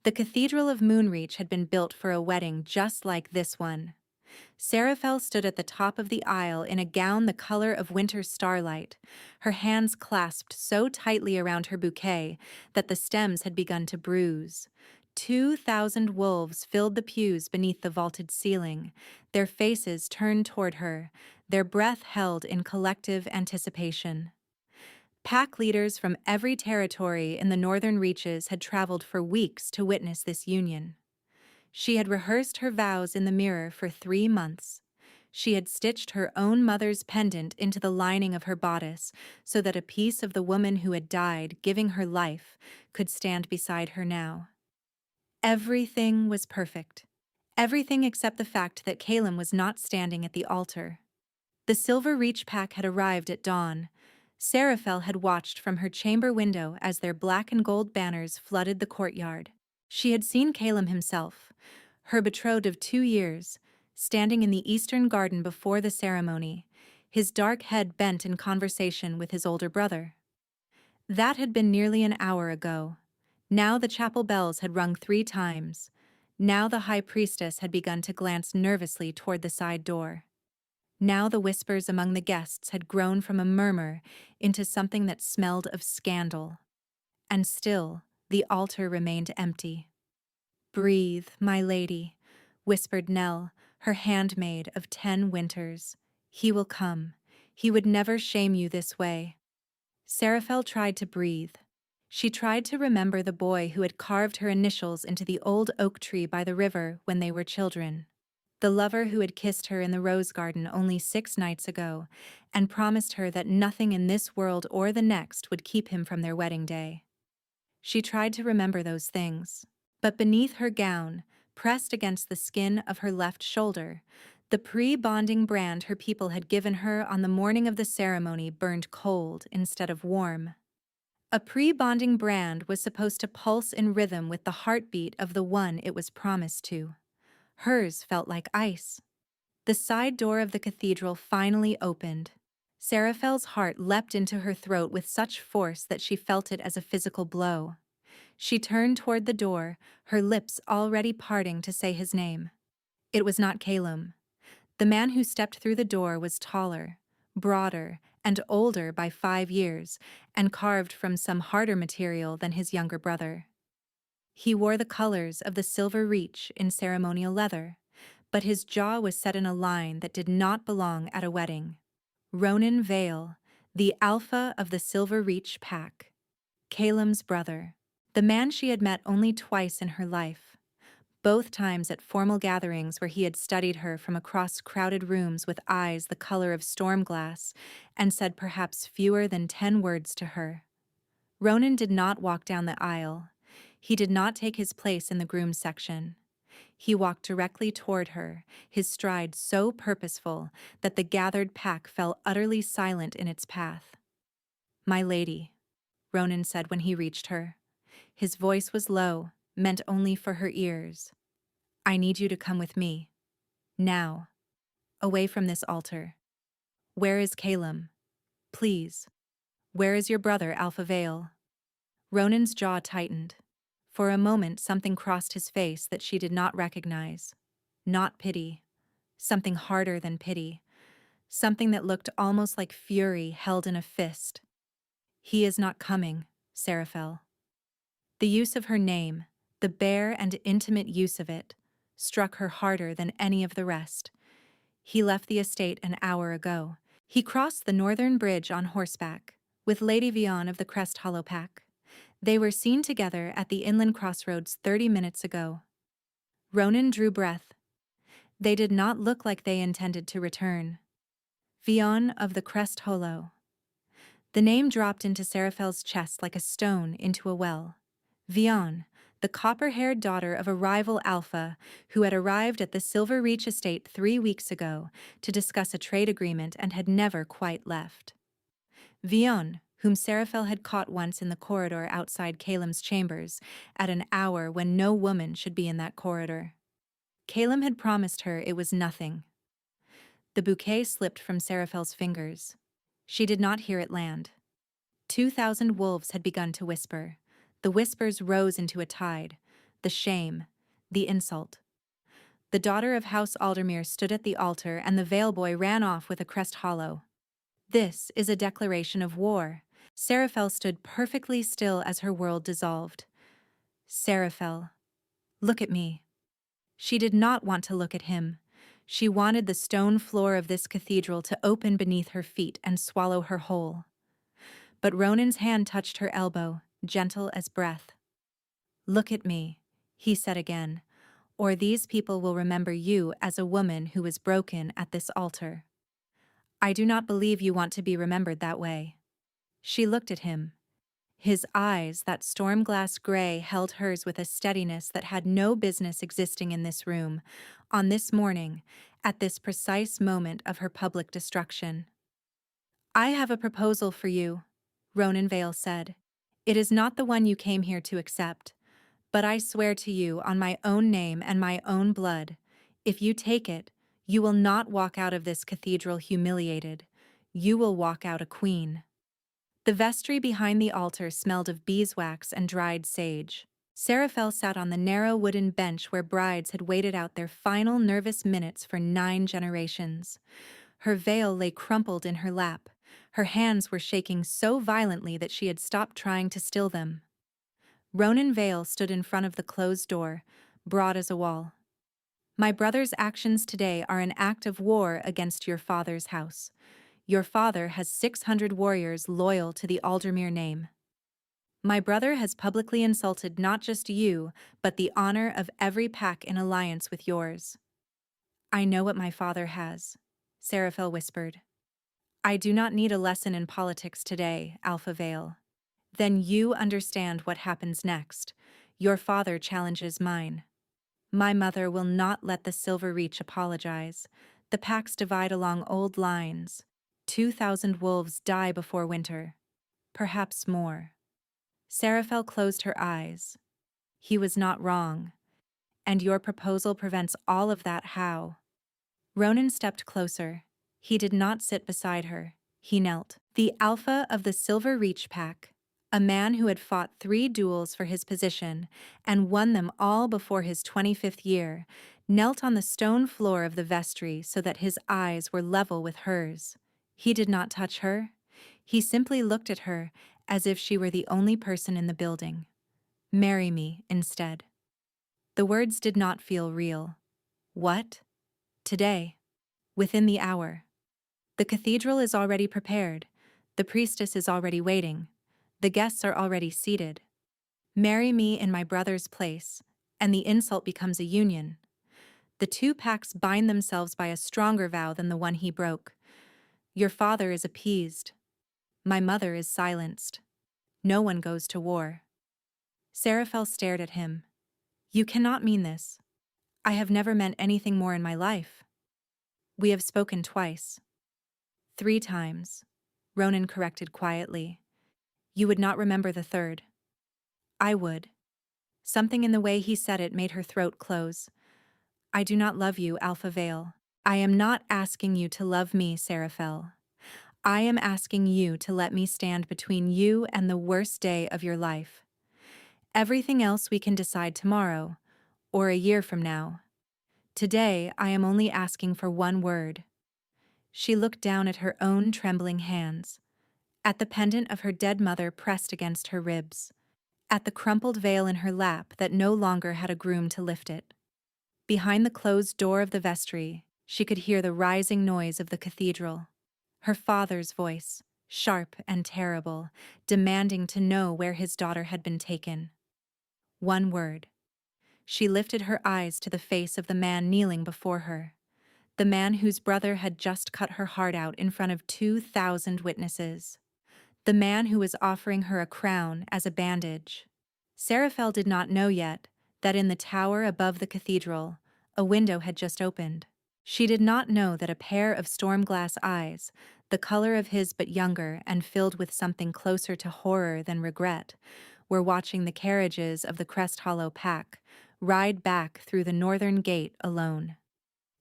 The Cathedral of Moonreach had been built for a wedding just like this one. Seraphel stood at the top of the aisle in a gown the color of winter starlight, her hands clasped so tightly around her bouquet that the stems had begun to bruise. 2,000 wolves filled the pews beneath the vaulted ceiling, their faces turned toward her, their breath held in collective anticipation. Pack leaders from every territory in the northern reaches had traveled for weeks to witness this union. She had rehearsed her vows in the mirror for 3 months. She had stitched her own mother's pendant into the lining of her bodice so that a piece of the woman who had died, giving her life, could stand beside her now. Everything was perfect. Everything except the fact that Caleb was not standing at the altar. The Silver Reach pack had arrived at dawn. Seraphel had watched from her chamber window as their black and gold banners flooded the courtyard. She had seen Caleb himself, her betrothed of 2 years, standing in the eastern garden before the ceremony, his dark head bent in conversation with his older brother. That had been nearly an hour ago. Now the chapel bells had rung 3 times. Now the high priestess had begun to glance nervously toward the side door. Now the whispers among the guests had grown from a murmur into something that smelled of scandal. And still, the altar remained empty. "Breathe, my lady," whispered Nell, her handmaid of 10 winters. "He will come. He would never shame you this way." Seraphel tried to breathe. She tried to remember the boy who had carved her initials into the old oak tree by the river when they were children. The lover who had kissed her in the rose garden only 6 nights ago and promised her that nothing in this world or the next would keep him from their wedding day. She tried to remember those things, but beneath her gown, pressed against the skin of her left shoulder, the pre-bonding brand her people had given her on the morning of the ceremony burned cold instead of warm. A pre-bonding brand was supposed to pulse in rhythm with the heartbeat of the one it was promised to. Hers felt like ice. The side door of the cathedral finally opened. Seraphel's heart leapt into her throat with such force that she felt it as a physical blow. She turned toward the door, her lips already parting to say his name. It was not Caleb. The man who stepped through the door was taller, broader, and older by 5 years, and carved from some harder material than his younger brother. He wore the colors of the Silver Reach in ceremonial leather, but his jaw was set in a line that did not belong at a wedding. Ronan Vale, the alpha of the Silver Reach pack. Caleb's brother. The man she had met only twice in her life, both times at formal gatherings where he had studied her from across crowded rooms with eyes the color of storm glass and said perhaps fewer than 10 words to her. Ronan did not walk down the aisle. He did not take his place in the groom's section. He walked directly toward her, his stride so purposeful that the gathered pack fell utterly silent in its path. "My lady," Ronan said when he reached her. His voice was low, meant only for her ears. "I need you to come with me. Now. Away from this altar. Where is Caleb? Please. Where is your brother, Alpha Vale?" Ronan's jaw tightened. For a moment something crossed his face that she did not recognize. Not pity. Something harder than pity. Something that looked almost like fury held in a fist. "He is not coming," Seraphel. The use of her name, the bare and intimate use of it, struck her harder than any of the rest. He left the estate an hour ago. He crossed the northern bridge on horseback, with Lady Vion of the Crest Hollow pack. They were seen together at the inland crossroads 30 minutes ago. Ronan drew breath. They did not look like they intended to return. Vion of the Crest Hollow. The name dropped into Seraphel's chest like a stone into a well. Vion, the copper-haired daughter of a rival Alpha who had arrived at the Silver Reach estate 3 weeks ago to discuss a trade agreement and had never quite left. Vion, whom Seraphel had caught once in the corridor outside Caleb's chambers at an hour when no woman should be in that corridor. Caleb had promised her it was nothing. The bouquet slipped from Seraphel's fingers. She did not hear it land. 2,000 wolves had begun to whisper. The whispers rose into a tide. the shame, the insult. The daughter of House Aldermere stood at the altar and the veil boy ran off with a crest hollow. This is a declaration of war. Seraphel stood perfectly still as her world dissolved. Seraphel, look at me. She did not want to look at him. She wanted the stone floor of this cathedral to open beneath her feet and swallow her whole. But Ronan's hand touched her elbow, gentle as breath. Look at me, he said again, or these people will remember you as a woman who was broken at this altar. I do not believe you want to be remembered that way. She looked at him. His eyes, that storm-glass gray, held hers with a steadiness that had no business existing in this room, on this morning, at this precise moment of her public destruction. I have a proposal for you, Ronan Vale said. It is not the one you came here to accept, but I swear to you on my own name and my own blood, if you take it, you will not walk out of this cathedral humiliated. You will walk out a queen. The vestry behind the altar smelled of beeswax and dried sage. Seraphel sat on the narrow wooden bench where brides had waited out their final nervous minutes for 9 generations. Her veil lay crumpled in her lap. Her hands were shaking so violently that she had stopped trying to still them. Ronan Vale stood in front of the closed door, broad as a wall. My brother's actions today are an act of war against your father's house. Your father has 600 warriors loyal to the Aldermere name. My brother has publicly insulted not just you, but the honor of every pack in alliance with yours. I know what my father has, Seraphel whispered. I do not need a lesson in politics today, Alpha Vale. Then you understand what happens next. Your father challenges mine. My mother will not let the Silver Reach apologize. The packs divide along old lines. 2,000 wolves die before winter. Perhaps more. Seraphel closed her eyes. He was not wrong. And your proposal prevents all of that how? Ronan stepped closer. He did not sit beside her. He knelt. The alpha of the Silver Reach pack, a man who had fought 3 duels for his position and won them all before his 25th year, knelt on the stone floor of the vestry so that his eyes were level with hers. He did not touch her. He simply looked at her as if she were the only person in the building. Marry me, instead. The words did not feel real. What? Today. Within the hour. The cathedral is already prepared. The priestess is already waiting. The guests are already seated. Marry me in my brother's place, and the insult becomes a union. The 2 packs bind themselves by a stronger vow than the one he broke. Your father is appeased. My mother is silenced. No one goes to war. Seraphel stared at him. You cannot mean this. I have never meant anything more in my life. We have spoken twice. 3 times, Ronan corrected quietly. You would not remember the third. I would. Something in the way he said it made her throat close. I do not love you, Alpha Vale. I am not asking you to love me, Seraphel. I am asking you to let me stand between you and the worst day of your life. Everything else we can decide tomorrow, or a year from now. Today, I am only asking for one word. She looked down at her own trembling hands, at the pendant of her dead mother pressed against her ribs, at the crumpled veil in her lap that no longer had a groom to lift it. Behind the closed door of the vestry, she could hear the rising noise of the cathedral. Her father's voice, sharp and terrible, demanding to know where his daughter had been taken. One word. She lifted her eyes to the face of the man kneeling before her, the man whose brother had just cut her heart out in front of 2,000 witnesses, the man who was offering her a crown as a bandage. Seraphel did not know yet that in the tower above the cathedral, a window had just opened. She did not know that a pair of storm-glass eyes, the color of his but younger and filled with something closer to horror than regret, were watching the carriages of the Crest Hollow pack ride back through the northern gate alone.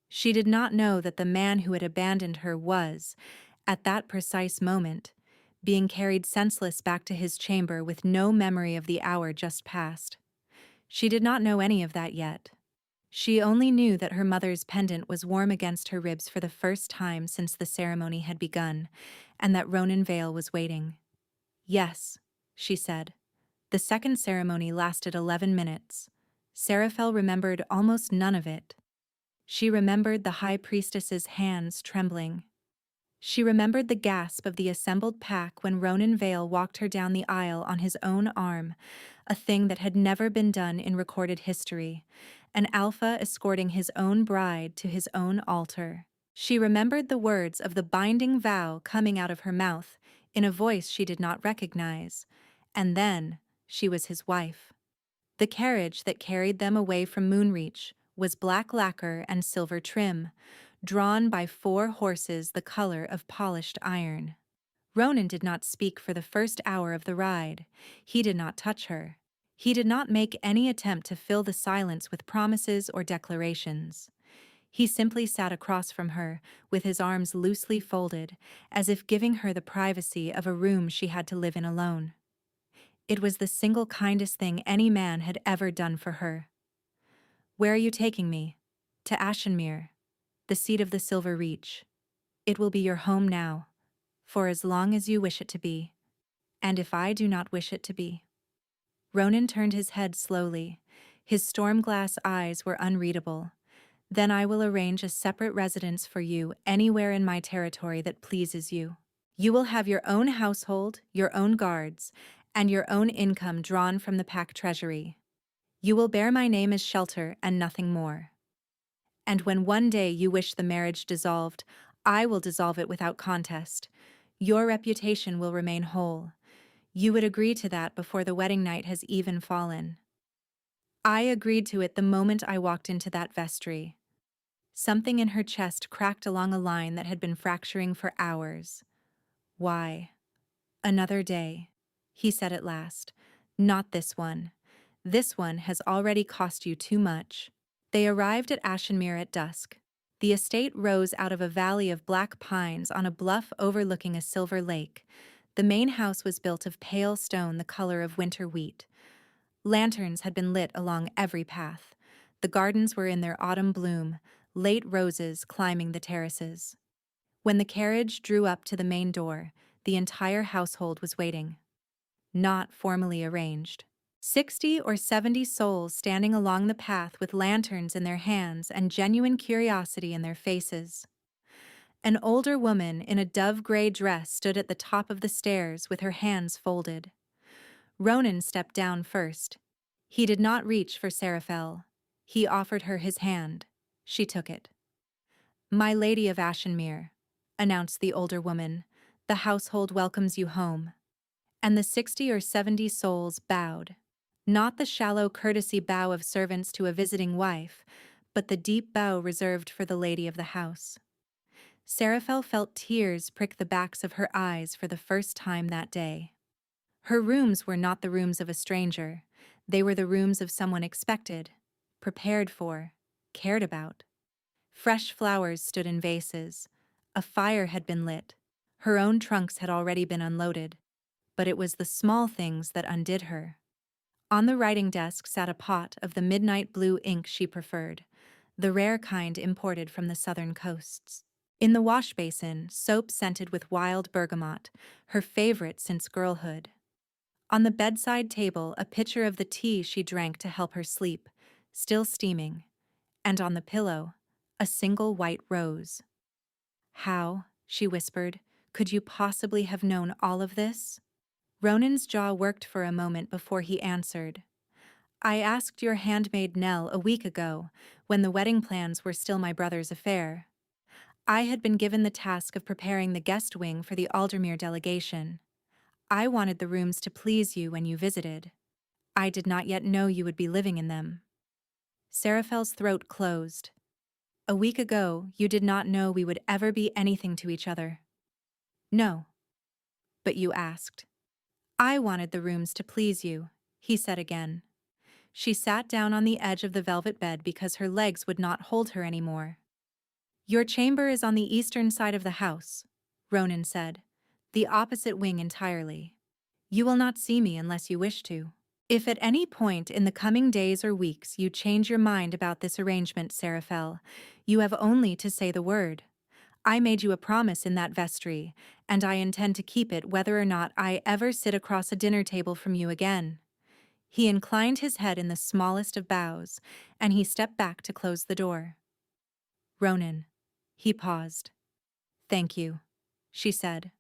She did not know that the man who had abandoned her was, at that precise moment, being carried senseless back to his chamber with no memory of the hour just past. She did not know any of that yet. She only knew that her mother's pendant was warm against her ribs for the first time since the ceremony had begun, and that Ronan Vale was waiting. "Yes," she said. The second ceremony lasted 11 minutes. Seraphel remembered almost none of it. She remembered the high priestess's hands trembling. She remembered the gasp of the assembled pack when Ronan Vale walked her down the aisle on his own arm, a thing that had never been done in recorded history, an alpha escorting his own bride to his own altar. She remembered the words of the binding vow coming out of her mouth in a voice she did not recognize, and then she was his wife. The carriage that carried them away from Moonreach was black lacquer and silver trim, drawn by 4 horses the color of polished iron. Ronan did not speak for the first hour of the ride. He did not touch her. He did not make any attempt to fill the silence with promises or declarations. He simply sat across from her, with his arms loosely folded, as if giving her the privacy of a room she had to live in alone. It was the single kindest thing any man had ever done for her. "Where are you taking me?" "To Ashenir, the seat of the Silver Reach. It will be your home now, for as long as you wish it to be. And if I do not wish it to be." Ronan turned his head slowly. His storm-glass eyes were unreadable. "Then I will arrange a separate residence for you anywhere in my territory that pleases you. You will have your own household, your own guards, and your own income drawn from the pack treasury. You will bear my name as shelter and nothing more. And when one day you wish the marriage dissolved, I will dissolve it without contest. Your reputation will remain whole. You would agree to that before the wedding night has even fallen." I agreed to it the moment I walked into that vestry. Something in her chest cracked along a line that had been fracturing for hours. "Why? Another day," he said at last. "Not this one. This one has already cost you too much." They arrived at Ashenir at dusk. The estate rose out of a valley of black pines on a bluff overlooking a silver lake. The main house was built of pale stone the color of winter wheat. Lanterns had been lit along every path. The gardens were in their autumn bloom, late roses climbing the terraces. When the carriage drew up to the main door, the entire household was waiting. Not formally arranged. 60 or 70 souls standing along the path with lanterns in their hands and genuine curiosity in their faces. An older woman in a dove-gray dress stood at the top of the stairs with her hands folded. Ronan stepped down first. He did not reach for Seraphel. He offered her his hand. She took it. "My lady of Ashenir," announced the older woman, "the household welcomes you home." And the 60 or 70 souls bowed. Not the shallow courtesy bow of servants to a visiting wife, but the deep bow reserved for the lady of the house. Seraphel felt tears prick the backs of her eyes for the first time that day. Her rooms were not the rooms of a stranger. They were the rooms of someone expected, prepared for, cared about. Fresh flowers stood in vases. A fire had been lit. Her own trunks had already been unloaded. But it was the small things that undid her. On the writing desk sat a pot of the midnight blue ink she preferred, the rare kind imported from the southern coasts. In the wash basin, soap scented with wild bergamot, her favorite since girlhood. On the bedside table, a pitcher of the tea she drank to help her sleep, still steaming. And on the pillow, a single white rose. "How," she whispered, "could you possibly have known all of this?" Ronan's jaw worked for a moment before he answered. "I asked your handmaid Nell a week ago, when the wedding plans were still my brother's affair. I had been given the task of preparing the guest wing for the Aldermere delegation. I wanted the rooms to please you when you visited. I did not yet know you would be living in them." Seraphel's throat closed. "A week ago, you did not know we would ever be anything to each other." "No. But you asked." "I wanted the rooms to please you," he said again. She sat down on the edge of the velvet bed because her legs would not hold her anymore. "Your chamber is on the eastern side of the house," Ronan said, "the opposite wing entirely. You will not see me unless you wish to." If at any point in the coming days or weeks you change your mind about this arrangement, Seraphel, you have only to say the word. I made you a promise in that vestry, and I intend to keep it whether or not I ever sit across a dinner table from you again." He inclined his head in the smallest of bows, and he stepped back to close the door. "Ronan." He paused. "Thank you," she said.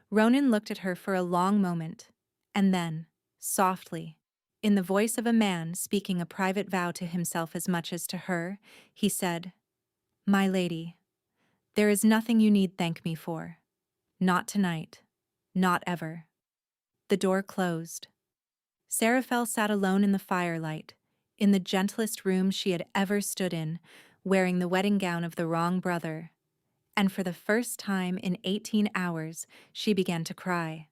Ronan looked at her for a long moment, and then, softly, in the voice of a man speaking a private vow to himself as much as to her, he said, "My lady, there is nothing you need thank me for. Not tonight. Not ever." The door closed. Seraphel sat alone in the firelight, in the gentlest room she had ever stood in, wearing the wedding gown of the wrong brother. And for the first time in 18 hours, she began to cry.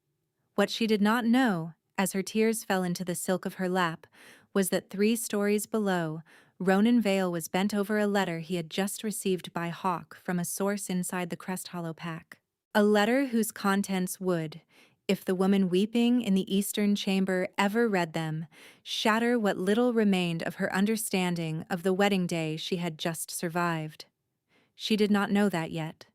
What she did not know, as her tears fell into the silk of her lap, was that 3 stories below, Ronan Vale was bent over a letter he had just received by Hawk from a source inside the Crest Hollow pack. A letter whose contents would, if the woman weeping in the eastern chamber ever read them, shatter what little remained of her understanding of the wedding day she had just survived. She did not know that yet.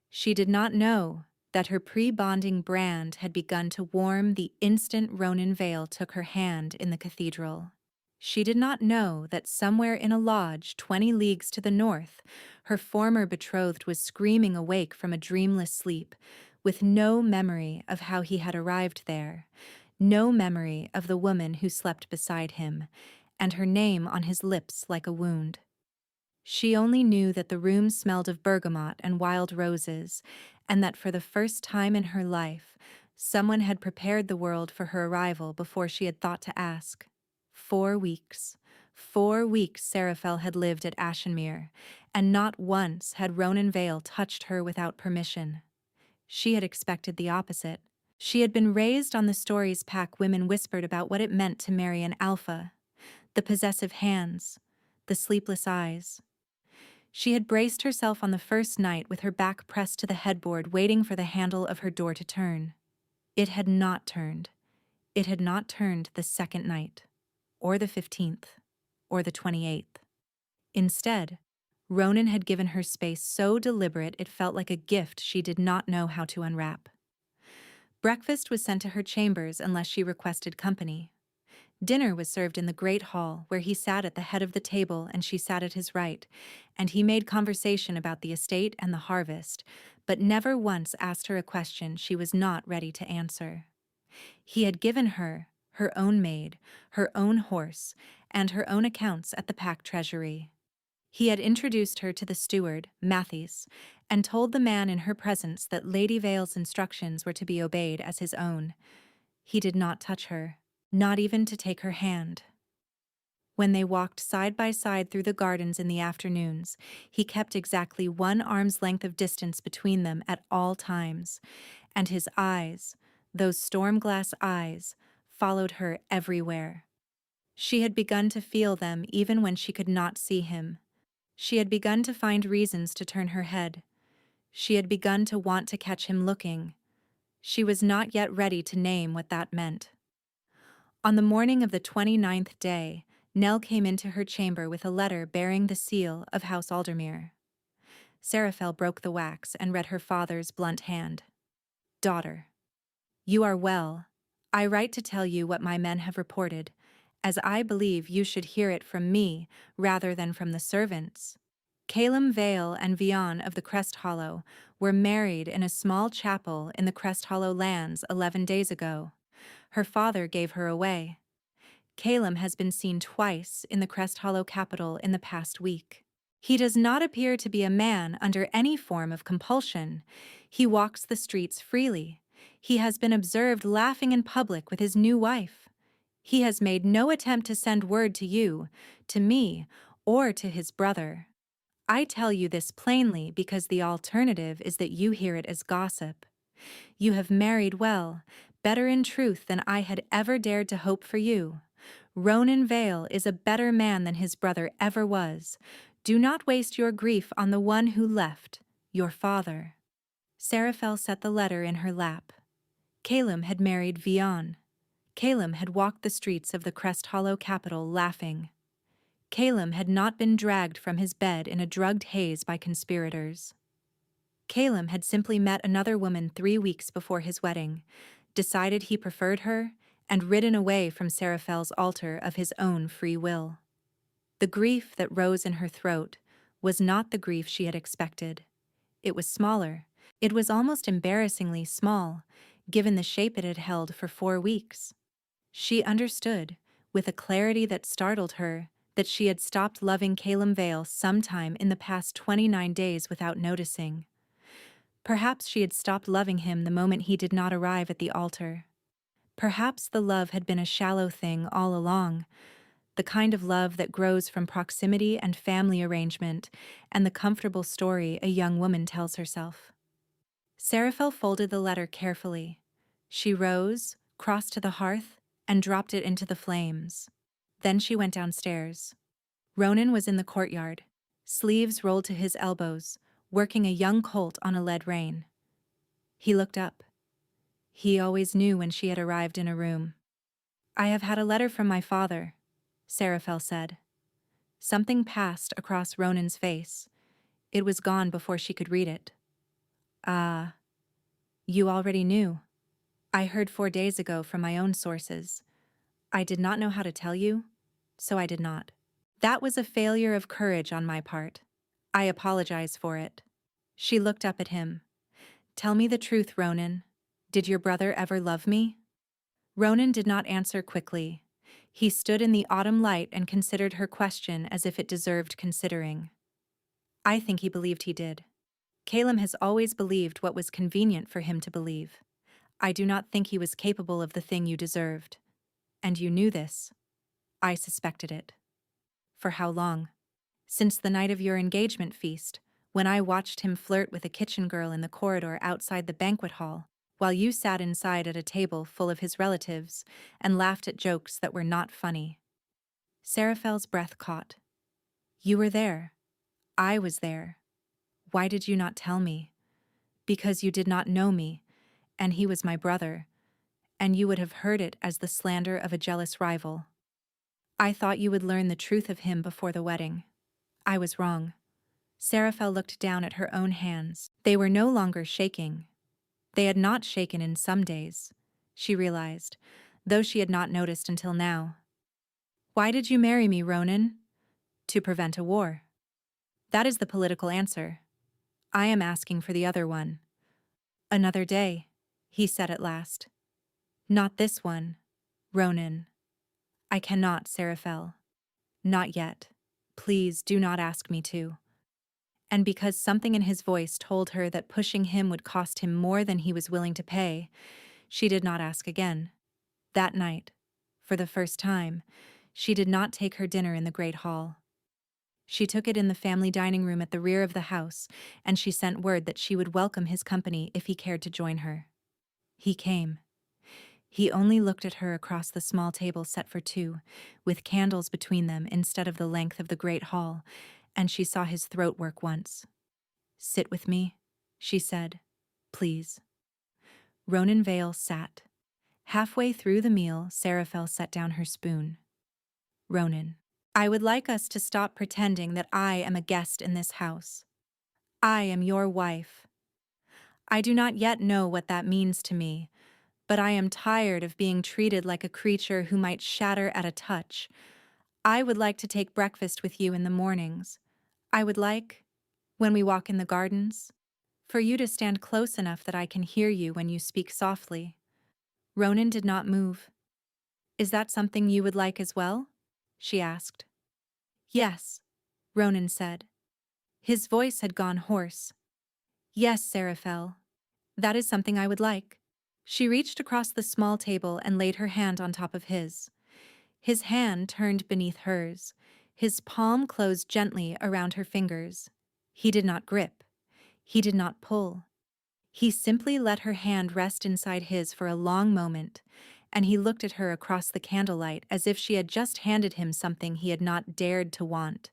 She did not know that her pre-bonding brand had begun to warm the instant Ronan Vale took her hand in the cathedral. She did not know that somewhere in a lodge 20 leagues to the north, her former betrothed was screaming awake from a dreamless sleep, with no memory of how he had arrived there, no memory of the woman who slept beside him, and her name on his lips like a wound. She only knew that the room smelled of bergamot and wild roses, and that for the first time in her life, someone had prepared the world for her arrival before she had thought to ask. 4 weeks. 4 weeks Seraphel had lived at Ashenir, and not once had Ronan Vale touched her without permission. She had expected the opposite. She had been raised on the stories pack women whispered about what it meant to marry an alpha. The possessive hands, the sleepless eyes. She had braced herself on the first night with her back pressed to the headboard, waiting for the handle of her door to turn. It had not turned. It had not turned the second night, or the 15th, or the 28th. Instead, Ronan had given her space so deliberate it felt like a gift she did not know how to unwrap. Breakfast was sent to her chambers unless she requested company. Dinner was served in the great hall, where he sat at the head of the table and she sat at his right, and he made conversation about the estate and the harvest, but never once asked her a question she was not ready to answer. He had given her her own maid, her own horse, and her own accounts at the pack treasury. He had introduced her to the steward, Matthys, and told the man in her presence that Lady Vale's instructions were to be obeyed as his own. He did not touch her, not even to take her hand. When they walked side by side through the gardens in the afternoons, he kept exactly 1 arm's length of distance between them at all times, and his eyes, those storm-glass eyes, followed her everywhere. She had begun to feel them even when she could not see him. She had begun to find reasons to turn her head. She had begun to want to catch him looking. She was not yet ready to name what that meant. On the morning of the 29th day, Nell came into her chamber with a letter bearing the seal of House Aldermere. Seraphel broke the wax and read her father's blunt hand. "Daughter, you are well. I write to tell you what my men have reported, as I believe you should hear it from me rather than from the servants. Calum Vale and Vian of the Crest Hollow were married in a small chapel in the Crest Hollow lands 11 days ago. Her father gave her away. Calum has been seen twice in the Crest Hollow capital in the past week. He does not appear to be a man under any form of compulsion. He walks the streets freely. He has been observed laughing in public with his new wife. He has made no attempt to send word to you, to me, or to his brother. I tell you this plainly because the alternative is that you hear it as gossip. You have married well, better in truth than I had ever dared to hope for you. Ronan Vale is a better man than his brother ever was. Do not waste your grief on the one who left, your father." Seraphel set the letter in her lap. Calum had married Vian. Calum had walked the streets of the Crest Hollow capital laughing. Calum had not been dragged from his bed in a drugged haze by conspirators. Calum had simply met another woman 3 weeks before his wedding, decided he preferred her, and ridden away from Seraphel's altar of his own free will. The grief that rose in her throat was not the grief she had expected. It was smaller. It was almost embarrassingly small, given the shape it had held for 4 weeks. She understood, with a clarity that startled her, that she had stopped loving Calum Vale sometime in the past 29 days without noticing. Perhaps she had stopped loving him the moment he did not arrive at the altar. Perhaps the love had been a shallow thing all along, the kind of love that grows from proximity and family arrangement and the comfortable story a young woman tells herself. Seraphel folded the letter carefully. She rose, crossed to the hearth, and dropped it into the flames. Then she went downstairs. Ronan was in the courtyard, sleeves rolled to his elbows, working a young colt on a lead rein. He looked up. He always knew when she had arrived in a room. "I have had a letter from my father," Seraphel said. Something passed across Ronan's face. It was gone before she could read it. "Ah, you already knew. I heard 4 days ago from my own sources. I did not know how to tell you, so I did not. That was a failure of courage on my part. I apologize for it." She looked up at him. "Tell me the truth, Ronan. Did your brother ever love me?" Ronan did not answer quickly. He stood in the autumn light and considered her question as if it deserved considering. "I think he believed he did. Calum has always believed what was convenient for him to believe. I do not think he was capable of the thing you deserved. And you knew this." "I suspected it." "For how long?" "Since the night of your engagement feast, when I watched him flirt with a kitchen girl in the corridor outside the banquet hall, while you sat inside at a table full of his relatives and laughed at jokes that were not funny." Seraphel's breath caught. "You were there. I was there. Why did you not tell me?" "Because you did not know me, and he was my brother, and you would have heard it as the slander of a jealous rival. I thought you would learn the truth of him before the wedding. I was wrong." Seraphel looked down at her own hands. They were no longer shaking. They had not shaken in some days, she realized, though she had not noticed until now. "Why did you marry me, Ronan?" "To prevent a war." "That is the political answer. I am asking for the other one." "Another day," he said at last. "Not this one, Ronan." "I cannot, Seraphel. Not yet. Please do not ask me to." And because something in his voice told her that pushing him would cost him more than he was willing to pay, she did not ask again. That night, for the first time, she did not take her dinner in the great hall. She took it in the family dining room at the rear of the house, and she sent word that she would welcome his company if he cared to join her. He came. He only looked at her across the small table set for 2, with candles between them instead of the length of the great hall, and she saw his throat work once. "Sit with me," she said. "Please." Ronan Vale sat. Halfway through the meal, Seraphel set down her spoon. "Ronan, I would like us to stop pretending that I am a guest in this house. I am your wife. I do not yet know what that means to me, but I am tired of being treated like a creature who might shatter at a touch. I would like to take breakfast with you in the mornings. I would like, when we walk in the gardens, for you to stand close enough that I can hear you when you speak softly." Ronan did not move. "Is that something you would like as well?" she asked. "Yes," Ronan said. His voice had gone hoarse. "Yes, Seraphel. That is something I would like." She reached across the small table and laid her hand on top of his. His hand turned beneath hers. His palm closed gently around her fingers. He did not grip. He did not pull. He simply let her hand rest inside his for a long moment, and he looked at her across the candlelight as if she had just handed him something he had not dared to want.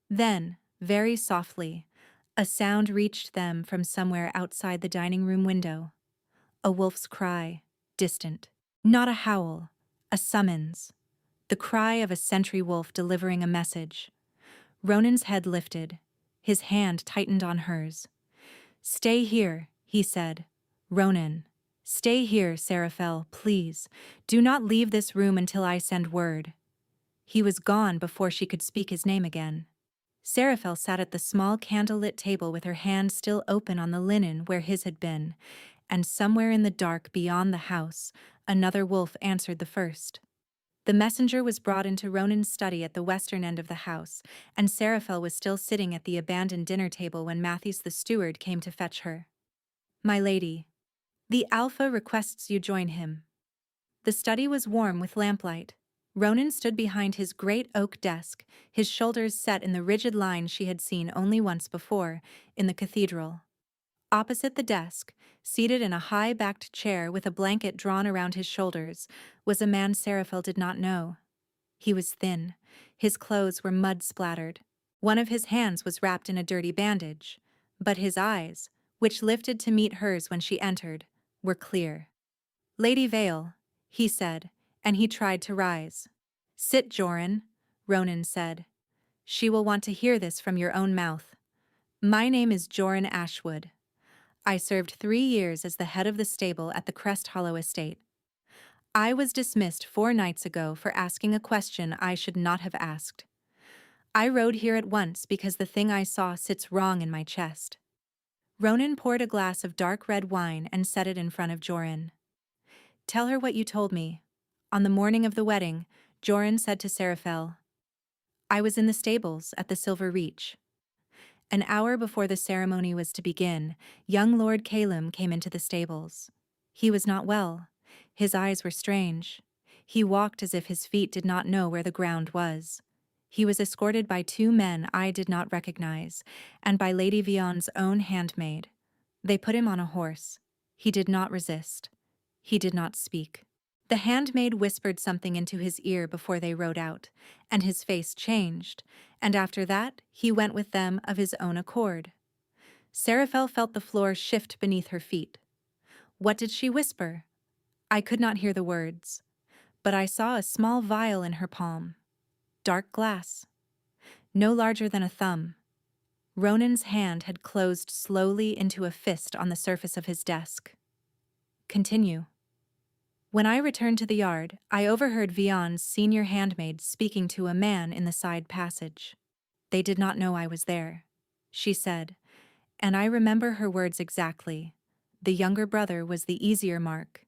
Then, very softly, a sound reached them from somewhere outside the dining room window. A wolf's cry, distant. Not a howl, a summons, the cry of a sentry wolf delivering a message. Ronan's head lifted, his hand tightened on hers. "Stay here," he said. "Ronan. Stay here, Seraphel, please. Do not leave this room until I send word." He was gone before she could speak his name again. Seraphel sat at the small candlelit table with her hand still open on the linen where his had been, and somewhere in the dark beyond the house, another wolf answered the first. The messenger was brought into Ronan's study at the western end of the house, and Seraphel was still sitting at the abandoned dinner table when Matthews the steward came to fetch her. "My lady, the Alpha requests you join him." The study was warm with lamplight. Ronan stood behind his great oak desk, his shoulders set in the rigid line she had seen only once before, in the cathedral. Opposite the desk, seated in a high-backed chair with a blanket drawn around his shoulders, was a man Seraphel did not know. He was thin. His clothes were mud-splattered. One of his hands was wrapped in a dirty bandage, but his eyes, which lifted to meet hers when she entered, were clear. "Lady Vale," he said, and he tried to rise. "Sit, Joran," Ronan said. "She will want to hear this from your own mouth. My name is Joran Ashwood. I served 3 years as the head of the stable at the Crest Hollow estate. I was dismissed 4 nights ago for asking a question I should not have asked. I rode here at once because the thing I saw sits wrong in my chest." Ronan poured a glass of dark red wine and set it in front of Joran. "Tell her what you told me. On the morning of the wedding," Joran said to Seraphel. "I was in the stables at the Silver Reach. An hour before the ceremony was to begin, young Lord Calum came into the stables. He was not well. His eyes were strange. He walked as if his feet did not know where the ground was. He was escorted by 2 men I did not recognize, and by Lady Vion's own handmaid. They put him on a horse. He did not resist. He did not speak. The handmaid whispered something into his ear before they rode out, and his face changed, and after that he went with them of his own accord." Seraphel felt the floor shift beneath her feet. What did she whisper? I could not hear the words, but I saw a small vial in her palm. Dark glass. No larger than a thumb. Ronan's hand had closed slowly into a fist on the surface of his desk. "Continue." "When I returned to the yard, I overheard Vion's senior handmaid speaking to a man in the side passage. They did not know I was there," she said, and I remember her words exactly. The younger brother was the easier mark.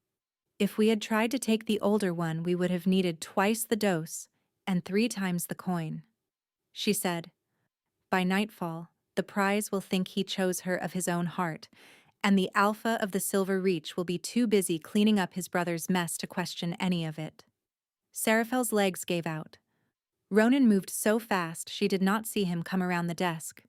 If we had tried to take the older one, we would have needed twice the dose and 3 times the coin. She said, "By nightfall, the prize will think he chose her of his own heart, and the Alpha of the Silver Reach will be too busy cleaning up his brother's mess to question any of it." Seraphel's legs gave out. Ronan moved so fast she did not see him come around the desk.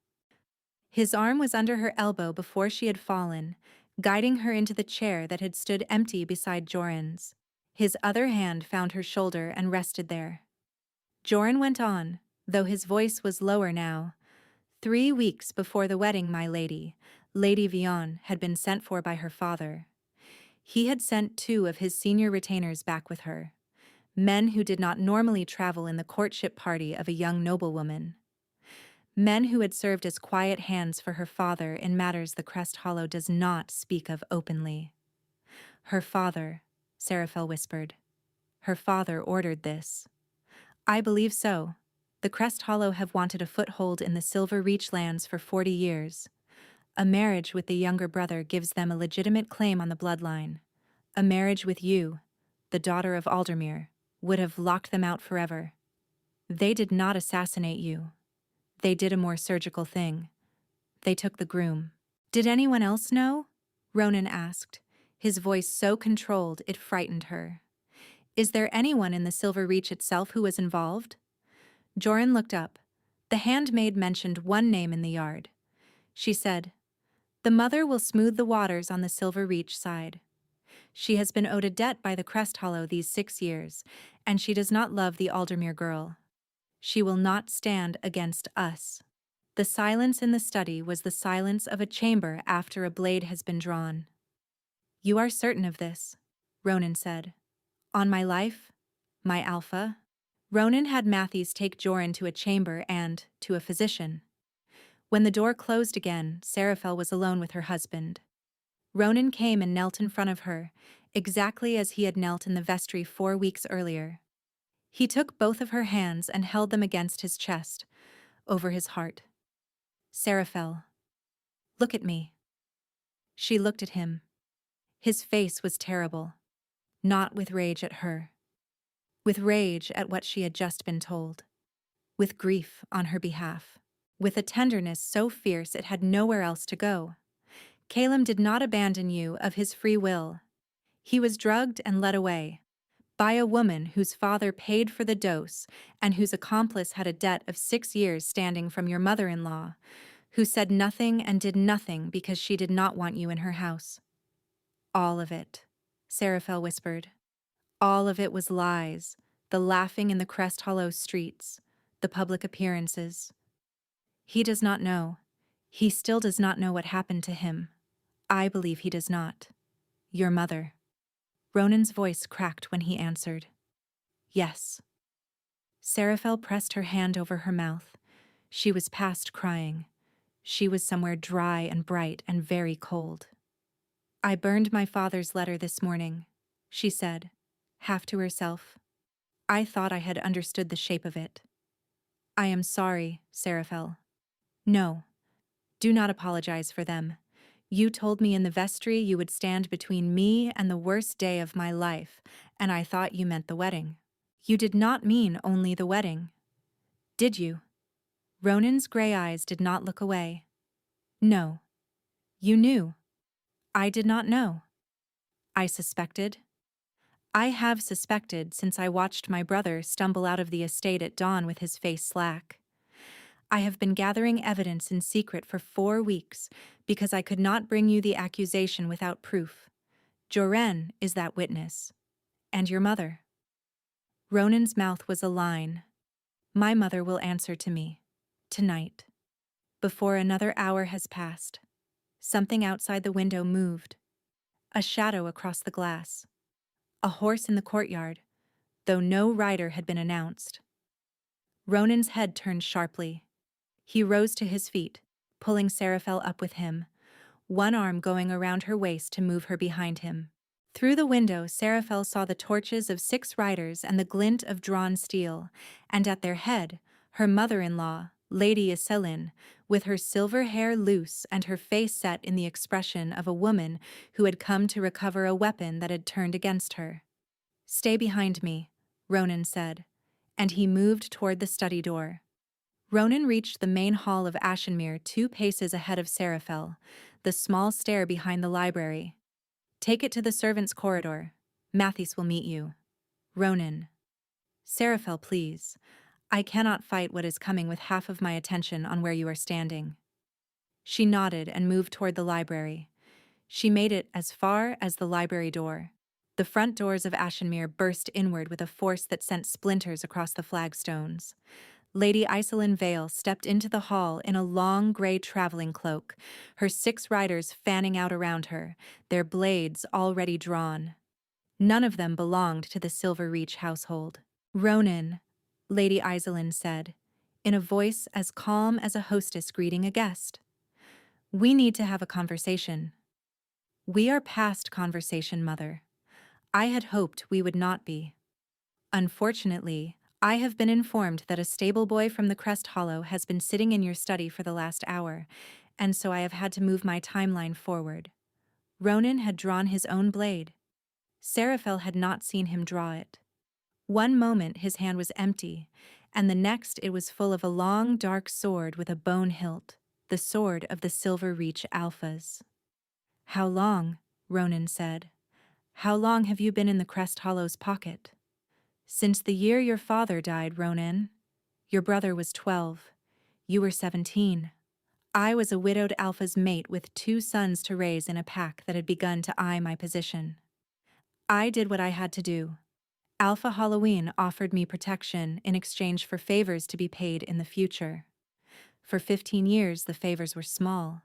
His arm was under her elbow before she had fallen, guiding her into the chair that had stood empty beside Joran's. His other hand found her shoulder and rested there. Joran went on, though his voice was lower now. 3 weeks before the wedding, my lady, Lady Vion had been sent for by her father. He had sent 2 of his senior retainers back with her, men who did not normally travel in the courtship party of a young noblewoman. Men who had served as quiet hands for her father in matters the Crest Hollow does not speak of openly. "Her father," Seraphel whispered. "Her father ordered this." "I believe so. The Crest Hollow have wanted a foothold in the Silver Reach lands for 40 years. A marriage with the younger brother gives them a legitimate claim on the bloodline. A marriage with you, the daughter of Aldermere, would have locked them out forever. They did not assassinate you. They did a more surgical thing. They took the groom." "Did anyone else know?" Ronan asked, his voice so controlled it frightened her. "Is there anyone in the Silver Reach itself who was involved?" Joran looked up. The handmaid mentioned one name in the yard. She said, "The mother will smooth the waters on the Silver Reach side. She has been owed a debt by the Crest Hollow these 6 years, and she does not love the Aldermere girl. She will not stand against us." The silence in the study was the silence of a chamber after a blade has been drawn. "You are certain of this?" Ronan said. On my life, my alpha. Ronan had Matthews take Joran to a chamber and to a physician. When the door closed again, Seraphel was alone with her husband. Ronan came and knelt in front of her, exactly as he had knelt in the vestry 4 weeks earlier. He took both of her hands and held them against his chest, over his heart. Seraphel, look at me. She looked at him. His face was terrible, not with rage at her. With rage at what she had just been told. With grief on her behalf. With a tenderness so fierce it had nowhere else to go. Caleb did not abandon you of his free will. He was drugged and led away. By a woman whose father paid for the dose and whose accomplice had a debt of 6 years standing from your mother-in-law, who said nothing and did nothing because she did not want you in her house. All of it, Seraphel whispered. All of it was lies, the laughing in the Crest Hollow streets, the public appearances. He does not know. He still does not know what happened to him. I believe he does not. Your mother. Ronan's voice cracked when he answered. Yes. Seraphel pressed her hand over her mouth. She was past crying. She was somewhere dry and bright and very cold. I burned my father's letter this morning, she said, half to herself. I thought I had understood the shape of it. I am sorry, Seraphel. No. Do not apologize for them. You told me in the vestry you would stand between me and the worst day of my life, and I thought you meant the wedding. You did not mean only the wedding. Did you? Ronan's gray eyes did not look away. No. You knew. I did not know. I suspected. I have suspected since I watched my brother stumble out of the estate at dawn with his face slack. I have been gathering evidence in secret for 4 weeks because I could not bring you the accusation without proof. Joran is that witness. And your mother. Ronan's mouth was a line. My mother will answer to me. Tonight. Before another hour has passed. Something outside the window moved. A shadow across the glass. A horse in the courtyard, though no rider had been announced. Ronan's head turned sharply. He rose to his feet, pulling Seraphel up with him, one arm going around her waist to move her behind him. Through the window, Seraphel saw the torches of 6 riders and the glint of drawn steel, and at their head, her mother-in-law, Lady Iselin, with her silver hair loose and her face set in the expression of a woman who had come to recover a weapon that had turned against her. Stay behind me, Ronan said, and he moved toward the study door. Ronan reached the main hall of Ashenir 2 paces ahead of Seraphel, the small stair behind the library. Take it to the servants' corridor. Matthews will meet you. Ronan. Seraphel, please. I cannot fight what is coming with half of my attention on where you are standing. She nodded and moved toward the library. She made it as far as the library door. The front doors of Ashenir burst inward with a force that sent splinters across the flagstones. Lady Iselin Vale stepped into the hall in a long gray traveling cloak, her 6 riders fanning out around her, their blades already drawn. None of them belonged to the Silver Reach household. Ronan, Lady Iselin said, in a voice as calm as a hostess greeting a guest. We need to have a conversation. We are past conversation, Mother. I had hoped we would not be. Unfortunately, I have been informed that a stable boy from the Crest Hollow has been sitting in your study for the last hour, and so I have had to move my timeline forward. Ronan had drawn his own blade. Seraphel had not seen him draw it. One moment his hand was empty, and the next it was full of a long, dark sword with a bone hilt, the sword of the Silver Reach Alphas. How long? Ronan said. How long have you been in the Crest Hollow's pocket? Since the year your father died, Ronan. Your brother was 12. You were 17. I was a widowed Alpha's mate with 2 sons to raise in a pack that had begun to eye my position. I did what I had to do. Alpha Halloween offered me protection in exchange for favors to be paid in the future. For 15 years, the favors were small.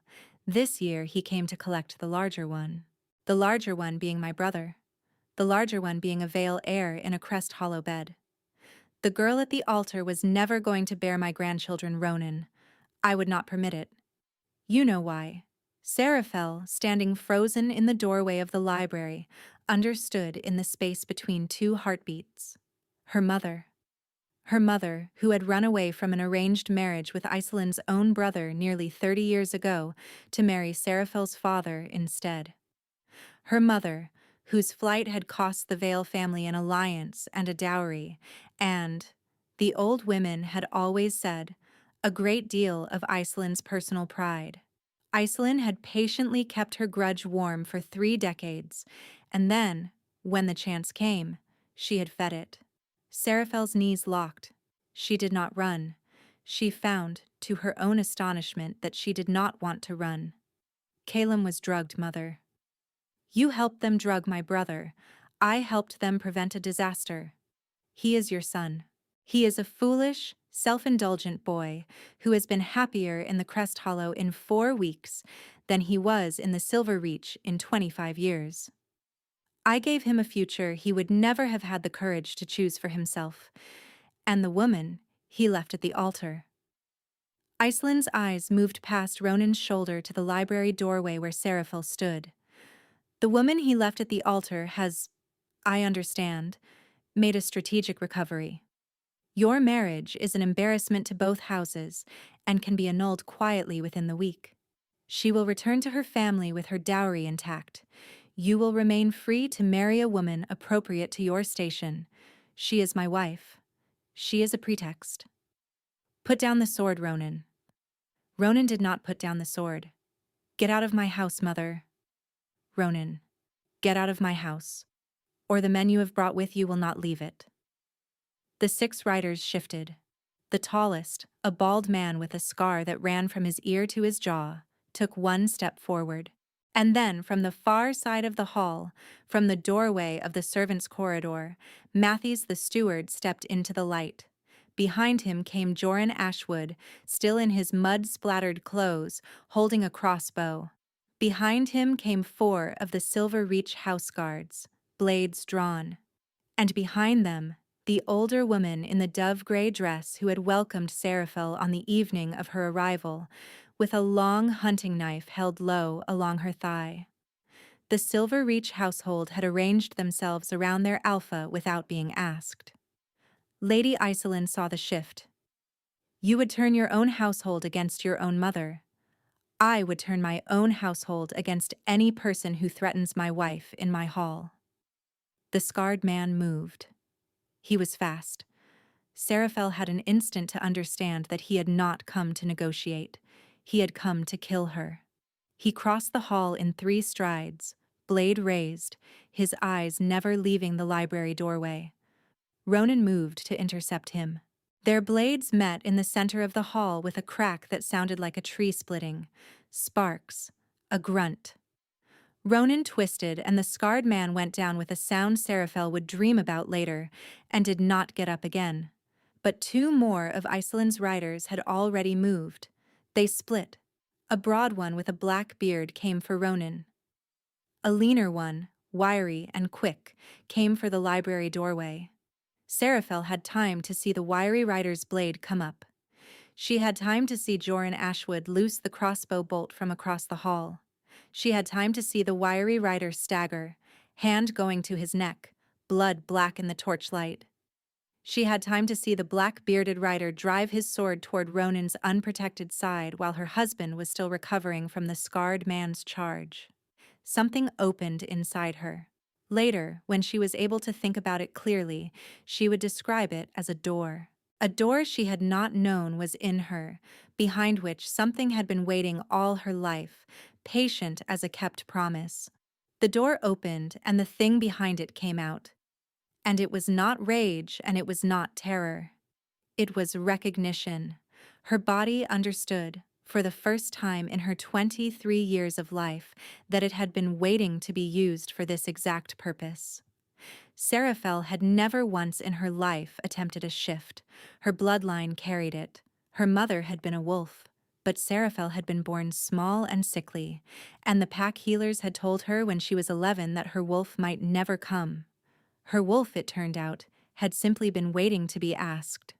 This year, he came to collect the larger one. The larger one being my brother. the larger one being a Vale heir in a Crest Hollow bed. The girl at the altar was never going to bear my grandchildren, Ronan. I would not permit it. You know why. Seraphel, standing frozen in the doorway of the library, understood in the space between two heartbeats. Her mother. Her mother, who had run away from an arranged marriage with Iceland's own brother nearly 30 years ago to marry Seraphel's father instead. Her mother, whose flight had cost the Vale family an alliance and a dowry, and, the old women had always said, a great deal of Iceland's personal pride. Iceland had patiently kept her grudge warm for 3 decades, and then, when the chance came, she had fed it. Seraphel's knees locked. She did not run. She found, to her own astonishment, that she did not want to run. Calum was drugged, Mother. You helped them drug my brother. I helped them prevent a disaster. He is your son. He is a foolish, self-indulgent boy who has been happier in the Crest Hollow in 4 weeks than he was in the Silver Reach in 25 years. I gave him a future he would never have had the courage to choose for himself, and the woman he left at the altar. Iceland's eyes moved past Ronan's shoulder to the library doorway where Seraphel stood. The woman he left at the altar has, I understand, made a strategic recovery. Your marriage is an embarrassment to both houses and can be annulled quietly within the week. She will return to her family with her dowry intact. You will remain free to marry a woman appropriate to your station. She is my wife. She is a pretext. Put down the sword, Ronan. Ronan did not put down the sword. Get out of my house, Mother. Ronan, get out of my house, or the men you have brought with you will not leave it. The 6 riders shifted. The tallest, a bald man with a scar that ran from his ear to his jaw, took 1 step forward. And then, from the far side of the hall, from the doorway of the servants' corridor, Matthews the steward stepped into the light. Behind him came Joran Ashwood, still in his mud-splattered clothes, holding a crossbow. Behind him came 4 of the Silver Reach house guards, blades drawn. And behind them, the older woman in the dove-gray dress who had welcomed Seraphel on the evening of her arrival, with a long hunting knife held low along her thigh. The Silver Reach household had arranged themselves around their alpha without being asked. Lady Iceland saw the shift. You would turn your own household against your own mother. I would turn my own household against any person who threatens my wife in my hall. The scarred man moved. He was fast. Seraphel had an instant to understand that he had not come to negotiate. He had come to kill her. He crossed the hall in 3 strides, blade raised, his eyes never leaving the library doorway. Ronan moved to intercept him. Their blades met in the center of the hall with a crack that sounded like a tree splitting. Sparks. A grunt. Ronan twisted, and the scarred man went down with a sound Seraphel would dream about later, and did not get up again. But 2 more of Iceland's riders had already moved. They split. A broad one with a black beard came for Ronan. A leaner one, wiry and quick, came for the library doorway. Seraphel had time to see the wiry rider's blade come up. She had time to see Joran Ashwood loose the crossbow bolt from across the hall. She had time to see the wiry rider stagger, hand going to his neck, blood black in the torchlight. She had time to see the black-bearded rider drive his sword toward Ronan's unprotected side while her husband was still recovering from the scarred man's charge. Something opened inside her. Later, when she was able to think about it clearly, she would describe it as a door. A door she had not known was in her, behind which something had been waiting all her life, patient as a kept promise. The door opened, and the thing behind it came out. And it was not rage, and it was not terror. It was recognition. Her body understood, for the first time in her 23 years of life, that it had been waiting to be used for this exact purpose. Seraphel had never once in her life attempted a shift. Her bloodline carried it. Her mother had been a wolf, But Seraphel had been born small and sickly, and the pack healers had told her when she was 11 that her wolf might never come. Her wolf, it turned out, had simply been waiting to be asked.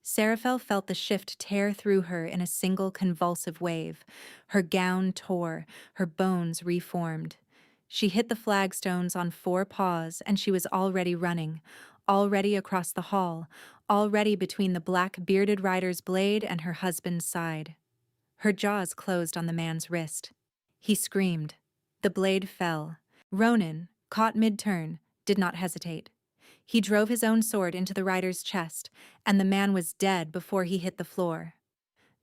Seraphel felt the shift tear through her in a single convulsive wave. Her gown tore, her bones reformed. She hit the flagstones on 4 paws, and she was already running, already across the hall, already between the black bearded rider's blade and her husband's side. Her jaws closed on the man's wrist. He screamed. The blade fell. Ronan, caught mid-turn, did not hesitate. He drove his own sword into the rider's chest, and the man was dead before he hit the floor.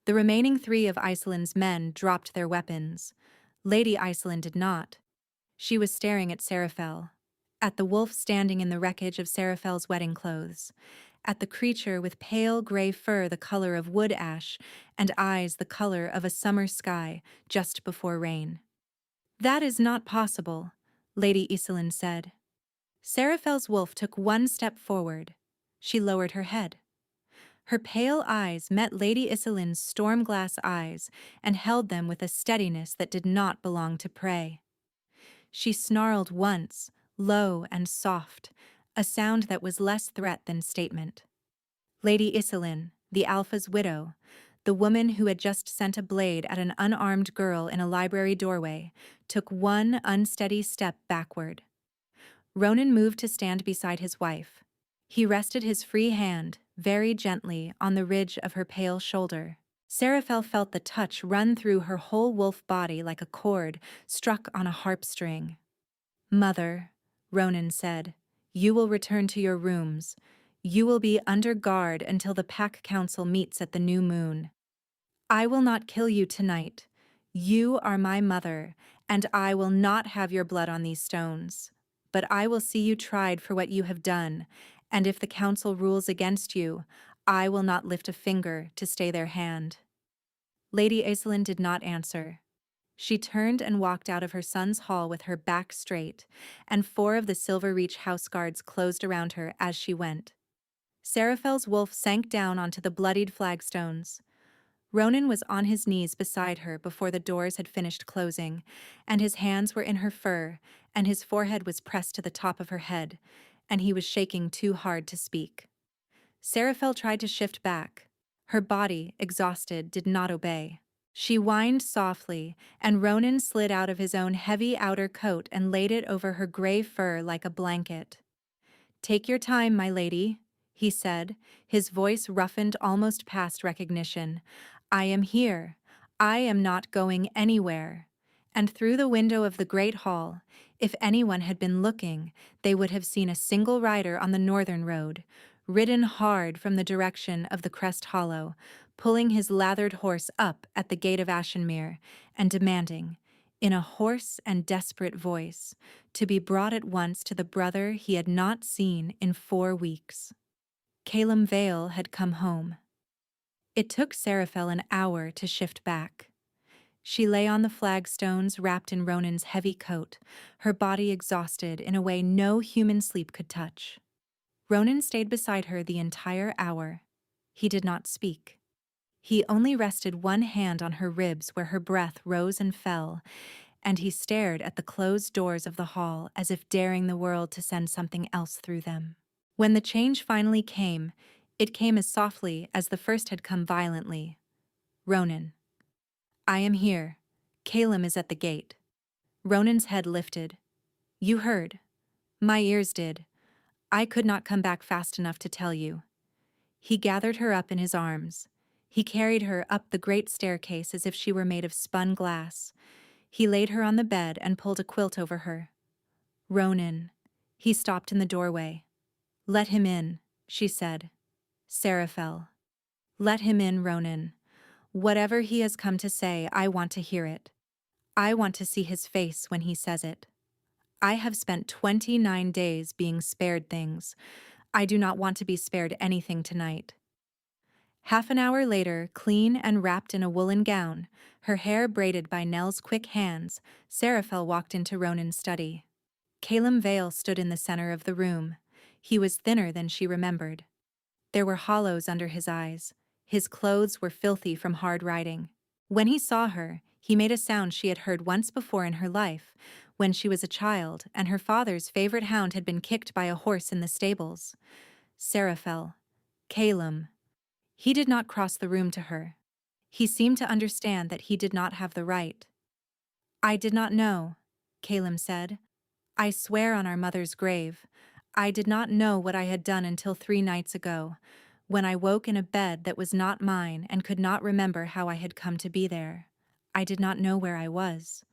The remaining 3 of Iceland's men dropped their weapons. Lady Iceland did not. She was staring at Seraphel, at the wolf standing in the wreckage of Seraphel's wedding clothes, at the creature with pale gray fur the color of wood ash and eyes the color of a summer sky just before rain. "That is not possible," Lady Iceland said. Seraphel's wolf took 1 step forward. She lowered her head. Her pale eyes met Lady Iceland's storm-glass eyes and held them with a steadiness that did not belong to prey. She snarled once, low and soft, a sound that was less threat than statement. Lady Iceland, the Alpha's widow, the woman who had just sent a blade at an unarmed girl in a library doorway, took 1 unsteady step backward. Ronan moved to stand beside his wife. He rested his free hand, very gently, on the ridge of her pale shoulder. Seraphel felt the touch run through her whole wolf body like a chord struck on a harp string. "Mother," Ronan said, "you will return to your rooms. You will be under guard until the pack council meets at the new moon. I will not kill you tonight. You are my mother, and I will not have your blood on these stones. But I will see you tried for what you have done, and if the council rules against you, I will not lift a finger to stay their hand." Lady Iceland did not answer. She turned and walked out of her son's hall with her back straight, and 4 of the Silverreach house guards closed around her as she went. Seraphel's wolf sank down onto the bloodied flagstones. Ronan was on his knees beside her before the doors had finished closing, and his hands were in her fur, and his forehead was pressed to the top of her head, and he was shaking too hard to speak. Seraphel tried to shift back. Her body, exhausted, did not obey. She whined softly, and Ronan slid out of his own heavy outer coat and laid it over her gray fur like a blanket. "Take your time, my lady," he said, his voice roughened almost past recognition. "I am here. I am not going anywhere." And through the window of the great hall, if anyone had been looking, they would have seen a single rider on the northern road, ridden hard from the direction of the Crest Hollow, pulling his lathered horse up at the gate of Ashenir and demanding, in a hoarse and desperate voice, to be brought at once to the brother he had not seen in 4 weeks. Calum Vale had come home. It took Seraphel an hour to shift back. She lay on the flagstones wrapped in Ronan's heavy coat, her body exhausted in a way no human sleep could touch. Ronan stayed beside her the entire hour. He did not speak. He only rested 1 hand on her ribs where her breath rose and fell, and he stared at the closed doors of the hall as if daring the world to send something else through them. When the change finally came, it came as softly as the first had come violently. "Ronan. I am here. Calum is at the gate." Ronan's head lifted. "You heard. My ears did. I could not come back fast enough to tell you." He gathered her up in his arms. He carried her up the great staircase as if she were made of spun glass. He laid her on the bed and pulled a quilt over her. "Ronan." He stopped in the doorway. "Let him in," she said. "Seraphel. Let him in, Ronan. Whatever he has come to say, I want to hear it. I want to see his face when he says it. I have spent 29 days being spared things. I do not want to be spared anything tonight." Half an hour later, clean and wrapped in a woolen gown, her hair braided by Nell's quick hands, Seraphel walked into Ronan's study. Calum Vale stood in the center of the room. He was thinner than she remembered. There were hollows under his eyes. His clothes were filthy from hard riding. When he saw her, he made a sound she had heard once before in her life, when she was a child and her father's favorite hound had been kicked by a horse in the stables. Sarah fell. Calum. He did not cross the room to her. He seemed to understand that he did not have the right. I did not know, Calum said. I swear on our mother's grave. I did not know what I had done until 3 nights ago, when I woke in a bed that was not mine and could not remember how I had come to be there. I did not know where I was.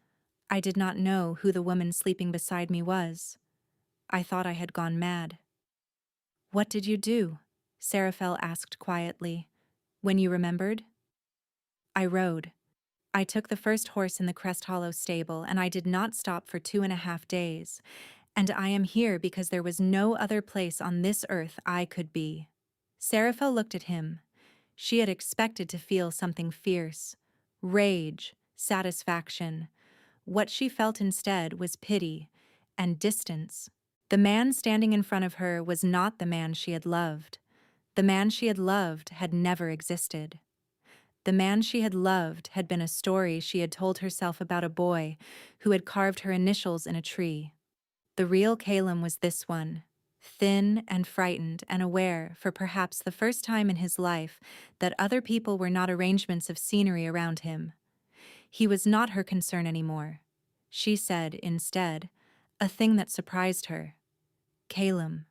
I did not know who the woman sleeping beside me was. I thought I had gone mad. What did you do? Seraphel asked quietly. When you remembered? I rode. I took the first horse in the Crest Hollow stable, and I did not stop for 2.5 days. And I am here because there was no other place on this earth I could be. Seraphel looked at him. She had expected to feel something fierce. Rage, satisfaction. What she felt instead was pity and distance. The man standing in front of her was not the man she had loved. The man she had loved had never existed. The man she had loved had been a story she had told herself about a boy who had carved her initials in a tree. The real Calum was this one, thin and frightened and aware, for perhaps the first time in his life, that other people were not arrangements of scenery around him. He was not her concern anymore. She said, instead, a thing that surprised her. Calum.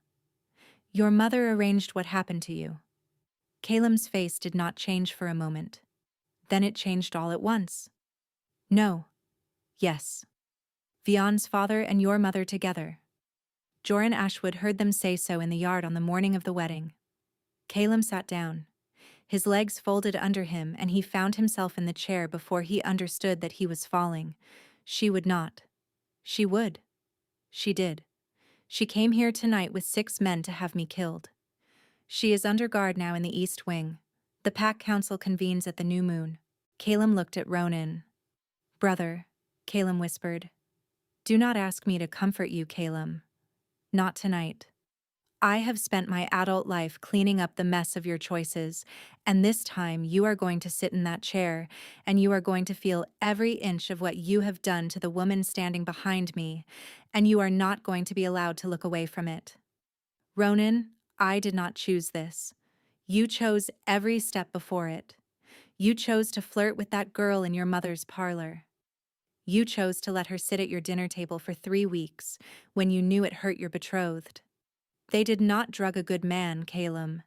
Your mother arranged what happened to you. Calum's face did not change for a moment. Then it changed all at once. No. Yes. Vion's father and your mother together. Joran Ashwood heard them say so in the yard on the morning of the wedding. Calum sat down. His legs folded under him, and he found himself in the chair before he understood that he was falling. She would not. She would. She did. She came here tonight with 6 men to have me killed. She is under guard now in the East Wing. The Pack Council convenes at the new moon. Calum looked at Ronan. Brother, Calum whispered. Do not ask me to comfort you, Calum. Not tonight. I have spent my adult life cleaning up the mess of your choices, and this time you are going to sit in that chair, and you are going to feel every inch of what you have done to the woman standing behind me, and you are not going to be allowed to look away from it. Ronan, I did not choose this. You chose every step before it. You chose to flirt with that girl in your mother's parlor. You chose to let her sit at your dinner table for 3 weeks, when you knew it hurt your betrothed. They did not drug a good man, Calum.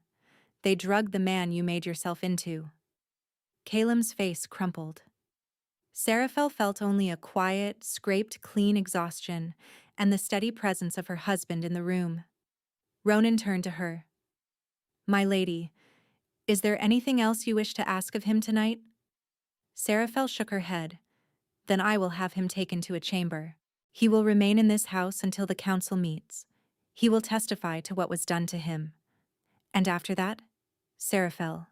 They drugged the man you made yourself into. Calum's face crumpled. Seraphel felt only a quiet, scraped clean exhaustion and the steady presence of her husband in the room. Ronan turned to her. My lady, is there anything else you wish to ask of him tonight? Seraphel shook her head. Then I will have him taken to a chamber. He will remain in this house until the council meets. He will testify to what was done to him. And after that, Seraphel,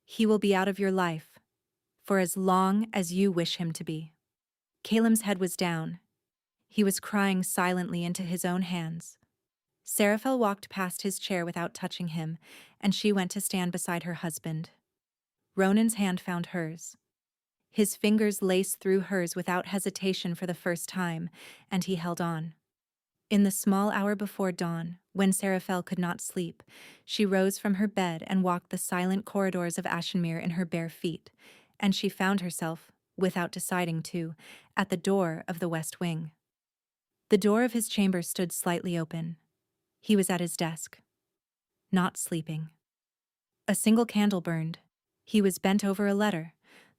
he will be out of your life, for as long as you wish him to be. Calum's head was down. He was crying silently into his own hands. Seraphel walked past his chair without touching him, and she went to stand beside her husband. Ronan's hand found hers. His fingers laced through hers without hesitation for the first time, and he held on. In the small hour before dawn, when Seraphel could not sleep, she rose from her bed and walked the silent corridors of Ashenir in her bare feet, and she found herself, without deciding to, at the door of the West Wing. The door of his chamber stood slightly open. He was at his desk, not sleeping. A single candle burned. He was bent over a letter,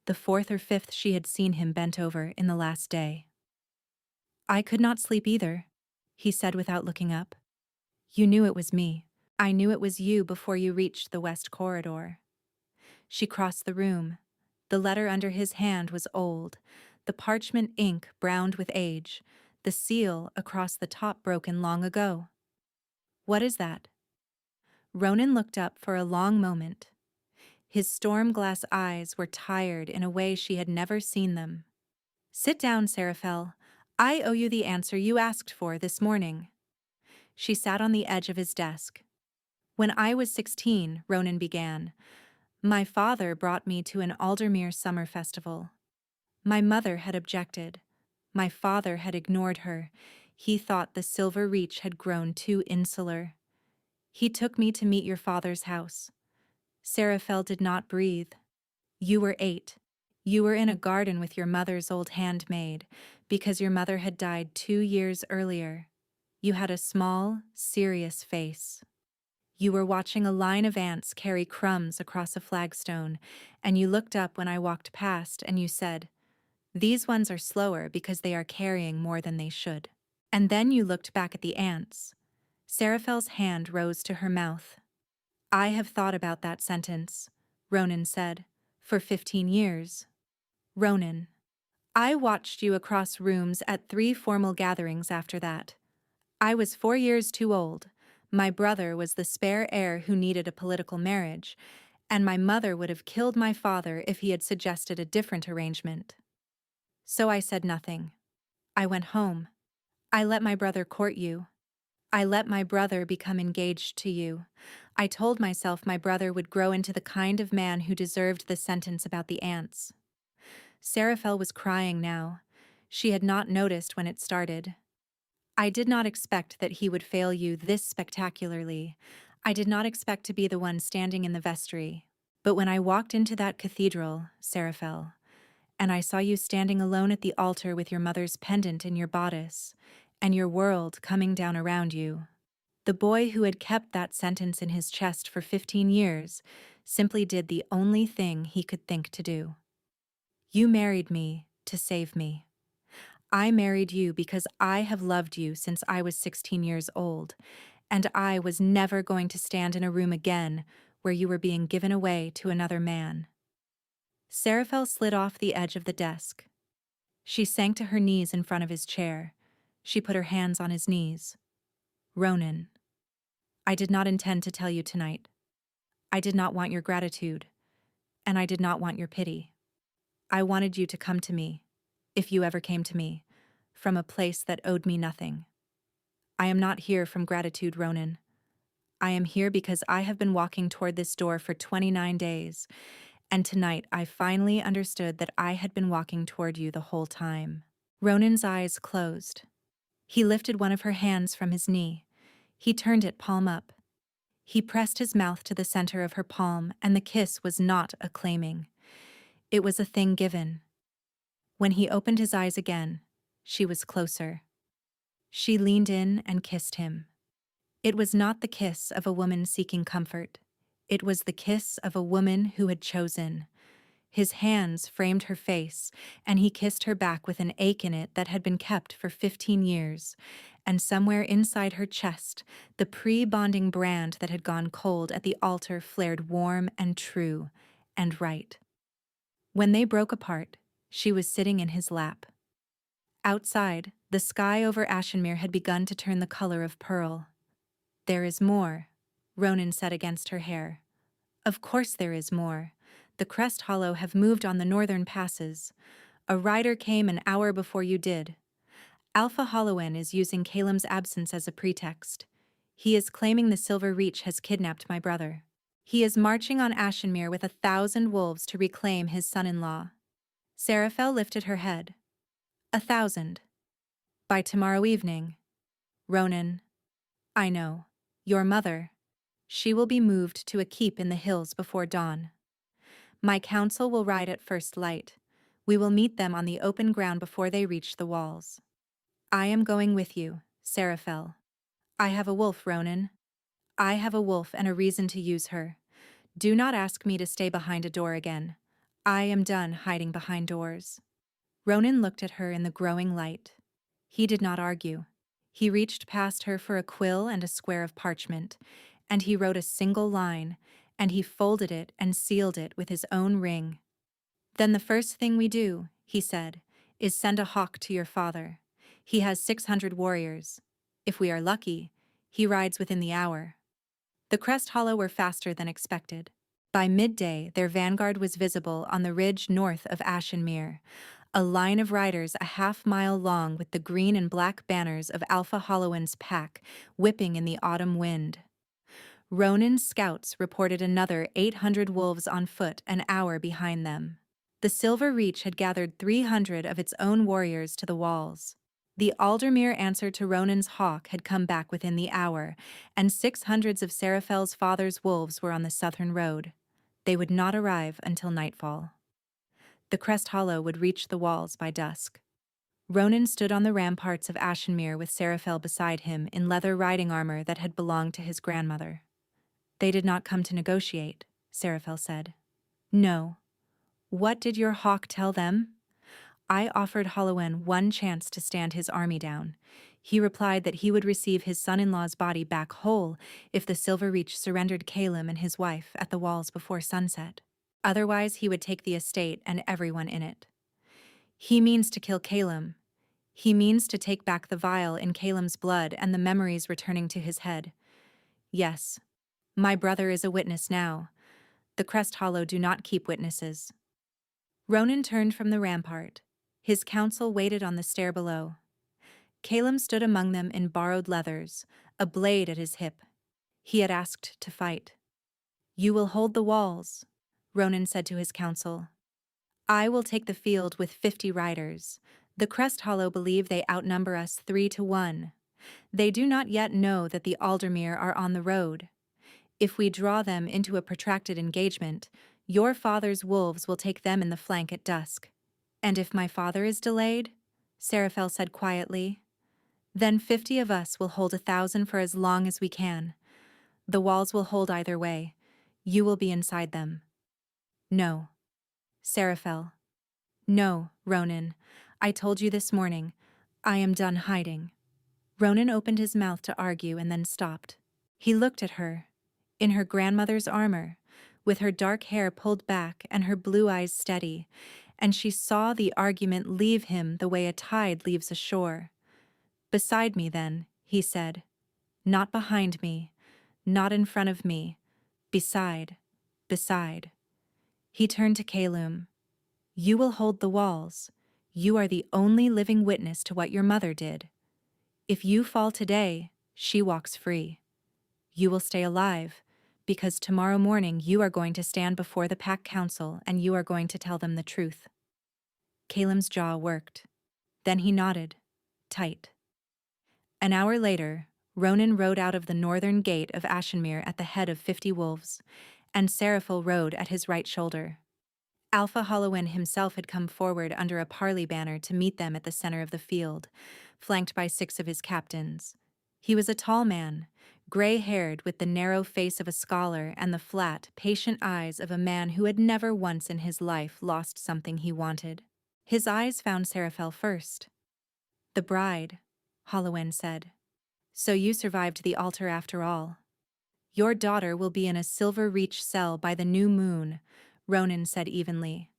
the 4th or 5th she had seen him bent over in the last day. I could not sleep either, he said without looking up. You knew it was me. I knew it was you before you reached the west corridor. She crossed the room. The letter under his hand was old, the parchment ink browned with age, the seal across the top broken long ago. What is that? Ronan looked up for a long moment. His storm-glass eyes were tired in a way she had never seen them. Sit down, Seraphel. I owe you the answer you asked for this morning. She sat on the edge of his desk. When I was 16, Ronan began, My father brought me to an Aldermere summer festival. My mother had objected. My father had ignored her. He thought the silver reach had grown too insular. He took me to meet your father's house. Seraphel did not breathe. You were 8. You were in a garden with your mother's old handmaid, because your mother had died 2 years earlier. You had a small, serious face. You were watching a line of ants carry crumbs across a flagstone, and you looked up when I walked past and you said, "These ones are slower because they are carrying more than they should." And then you looked back at the ants. Seraphel's hand rose to her mouth. I have thought about that sentence, Ronan said, for 15 years. Ronan. I watched you across rooms at 3 formal gatherings after that. I was 4 years too old. My brother was the spare heir who needed a political marriage, and my mother would have killed my father if he had suggested a different arrangement. So I said nothing. I went home. I let my brother court you. I let my brother become engaged to you. I told myself my brother would grow into the kind of man who deserved the sentence about the ants. Seraphel was crying now. She had not noticed when it started. I did not expect that he would fail you this spectacularly. I did not expect to be the one standing in the vestry. But when I walked into that cathedral, Seraphel, and I saw you standing alone at the altar with your mother's pendant in your bodice, and your world coming down around you, the boy who had kept that sentence in his chest for 15 years simply did the only thing he could think to do. You married me to save me. I married you because I have loved you since I was 16 years old, and I was never going to stand in a room again where you were being given away to another man. Seraphel slid off the edge of the desk. She sank to her knees in front of his chair. She put her hands on his knees. Ronan, I did not intend to tell you tonight. I did not want your gratitude, and I did not want your pity. I wanted you to come to me, if you ever came to me, from a place that owed me nothing. I am not here from gratitude, Ronan. I am here because I have been walking toward this door for 29 days, and tonight I finally understood that I had been walking toward you the whole time. Ronan's eyes closed. He lifted one of her hands from his knee. He turned it palm up. He pressed his mouth to the center of her palm, and the kiss was not a claiming. It was a thing given. When he opened his eyes again, she was closer. She leaned in and kissed him. It was not the kiss of a woman seeking comfort. It was the kiss of a woman who had chosen. His hands framed her face, and he kissed her back with an ache in it that had been kept for 15 years, and somewhere inside her chest, the pre-bonding brand that had gone cold at the altar flared warm and true and right. When they broke apart, she was sitting in his lap. Outside, the sky over Ashenir had begun to turn the color of pearl. There is more, Ronan said against her hair. Of course there is more. The Crest Hollow have moved on the northern passes. A rider came an hour before you did. Alpha Hollowan is using Calem's absence as a pretext. He is claiming the Silver Reach has kidnapped my brother. He is marching on Ashenmere with 1,000 wolves to reclaim his son-in-law. Seraphel lifted her head. 1,000. By tomorrow evening. Ronan. I know. Your mother. She will be moved to a keep in the hills before dawn. My council will ride at first light. We will meet them on the open ground before they reach the walls. I am going with you, Seraphel. I have a wolf, Ronan. I have a wolf and a reason to use her. Do not ask me to stay behind a door again. I am done hiding behind doors. Ronan looked at her in the growing light. He did not argue. He reached past her for a quill and a square of parchment, and he wrote a single line, and he folded it and sealed it with his own ring. Then the first thing we do, he said, is send a hawk to your father. He has 600 warriors. If we are lucky, he rides within the hour. The Crest Hollow were faster than expected. By midday, their vanguard was visible on the ridge north of Ashenmere, a line of riders a half-mile long with the green and black banners of Alpha Hollowan's pack whipping in the autumn wind. Ronan's scouts reported another 800 wolves on foot an hour behind them. The Silver Reach had gathered 300 of its own warriors to the walls. The Aldermere answer to Ronan's hawk had come back within the hour, and 600 of Seraphel's father's wolves were on the southern road. They would not arrive until nightfall. The Crest Hollow would reach the walls by dusk. Ronan stood on the ramparts of Ashenir with Seraphel beside him in leather riding armor that had belonged to his grandmother. "They did not come to negotiate," Seraphel said. "No. What did your hawk tell them?" "I offered Holowen one chance to stand his army down. He replied that he would receive his son-in-law's body back whole if the Silver Reach surrendered Caleb and his wife at the walls before sunset. Otherwise, he would take the estate and everyone in it. He means to kill Caleb. He means to take back the vial in Caleb's blood and the memories returning to his head. Yes, my brother is a witness now. The Crest Hollow do not keep witnesses." Ronan turned from the rampart. His council waited on the stair below. Caleb stood among them in borrowed leathers, a blade at his hip. He had asked to fight. "You will hold the walls," Ronan said to his council. "I will take the field with 50 riders. The Crest Hollow believe they outnumber us 3-1. They do not yet know that the Aldermere are on the road. If we draw them into a protracted engagement, your father's wolves will take them in the flank at dusk. And if my father is delayed," Seraphel said quietly, "then 50 of us will hold 1,000 for as long as we can. The walls will hold either way. You will be inside them." "No." Seraphel. "No, Ronan. I told you this morning. I am done hiding." Ronan opened his mouth to argue and then stopped. He looked at her, in her grandmother's armor, with her dark hair pulled back and her blue eyes steady, and she saw the argument leave him the way a tide leaves a shore. "Beside me, then," he said. "Not behind me, not in front of me. Beside. He turned to Caleb. "You will hold the walls. You are the only living witness to what your mother did. If you fall today, she walks free. You will stay alive, because tomorrow morning you are going to stand before the Pack Council and you are going to tell them the truth." Caleb's jaw worked. Then he nodded, tight. An hour later, Ronan rode out of the northern gate of Ashenir at the head of 50 wolves, and Seraphel rode at his right shoulder. Alpha Holowen himself had come forward under a parley banner to meet them at the center of the field, flanked by 6 of his captains. He was a tall man, gray-haired with the narrow face of a scholar and the flat, patient eyes of a man who had never once in his life lost something he wanted. His eyes found Seraphel first. "The bride," Holowen said. "So you survived the altar after all. Your daughter will be in a Silver Reach cell by the new moon," Ronan said evenly,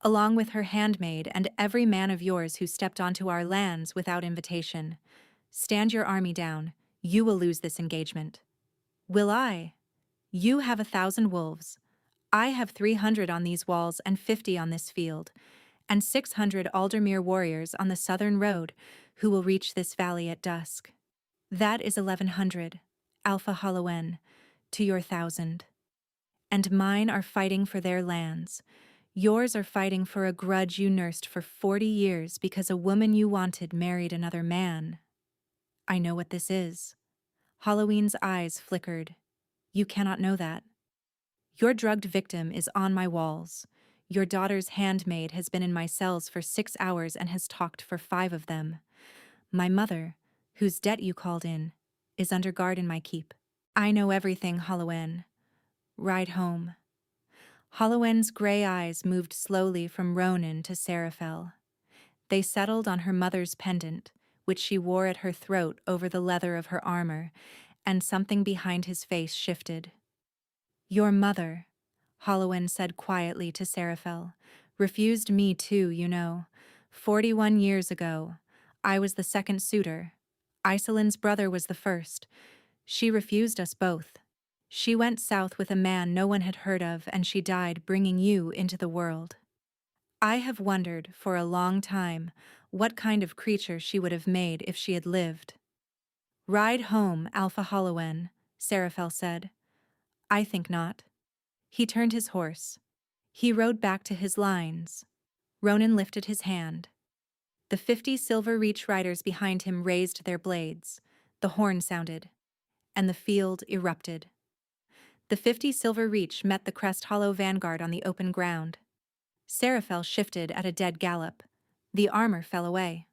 "along with her handmaid and every man of yours who stepped onto our lands without invitation. Stand your army down. You will lose this engagement." "Will I? You have 1,000 wolves. I have 300 on these walls and 50 on this field, and 600 Aldermere warriors on the southern road who will reach this valley at dusk. That is 1,100, Alpha Holowen, to your 1,000. And mine are fighting for their lands. Yours are fighting for a grudge you nursed for 40 years because a woman you wanted married another man." "I know what this is." Halloween's eyes flickered. "You cannot know that. Your drugged victim is on my walls. Your daughter's handmaid has been in my cells for 6 hours and has talked for 5 of them. My mother, whose debt you called in, is under guard in my keep. I know everything, Holowen. Ride home." Holowen's gray eyes moved slowly from Ronan to Seraphel. They settled on her mother's pendant, which she wore at her throat over the leather of her armor, and something behind his face shifted. "Your mother," Holowen said quietly to Seraphel, "refused me too, you know. 41 years ago. I was the second suitor. Iselin's brother was the first. She refused us both. She went south with a man no one had heard of, and she died bringing you into the world. I have wondered for a long time what kind of creature she would have made if she had lived." "Ride home, Alpha Holowen," Seraphel said. I think not. He turned his horse. He rode back to his lines. Ronan lifted his hand. The 50 Silver Reach riders behind him raised their blades. The horn sounded, and the field erupted. The 50 Silver Reach met the Crest Hollow vanguard on the open ground. Seraphel shifted at a dead gallop. The armor fell away.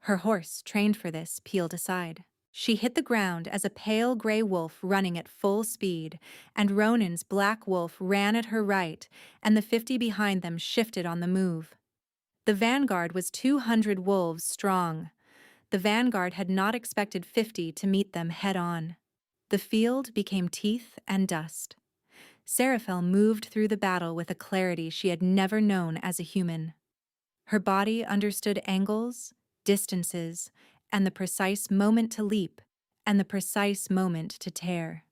Her horse, trained for this, peeled aside. She hit the ground as a pale gray wolf running at full speed, and Ronan's black wolf ran at her right, and the 50 behind them shifted on the move. The vanguard was 200 wolves strong. The vanguard had not expected 50 to meet them head-on. The field became teeth and dust. Seraphel moved through the battle with a clarity she had never known as a human. Her body understood angles, distances, and the precise moment to leap, and the precise moment to tear.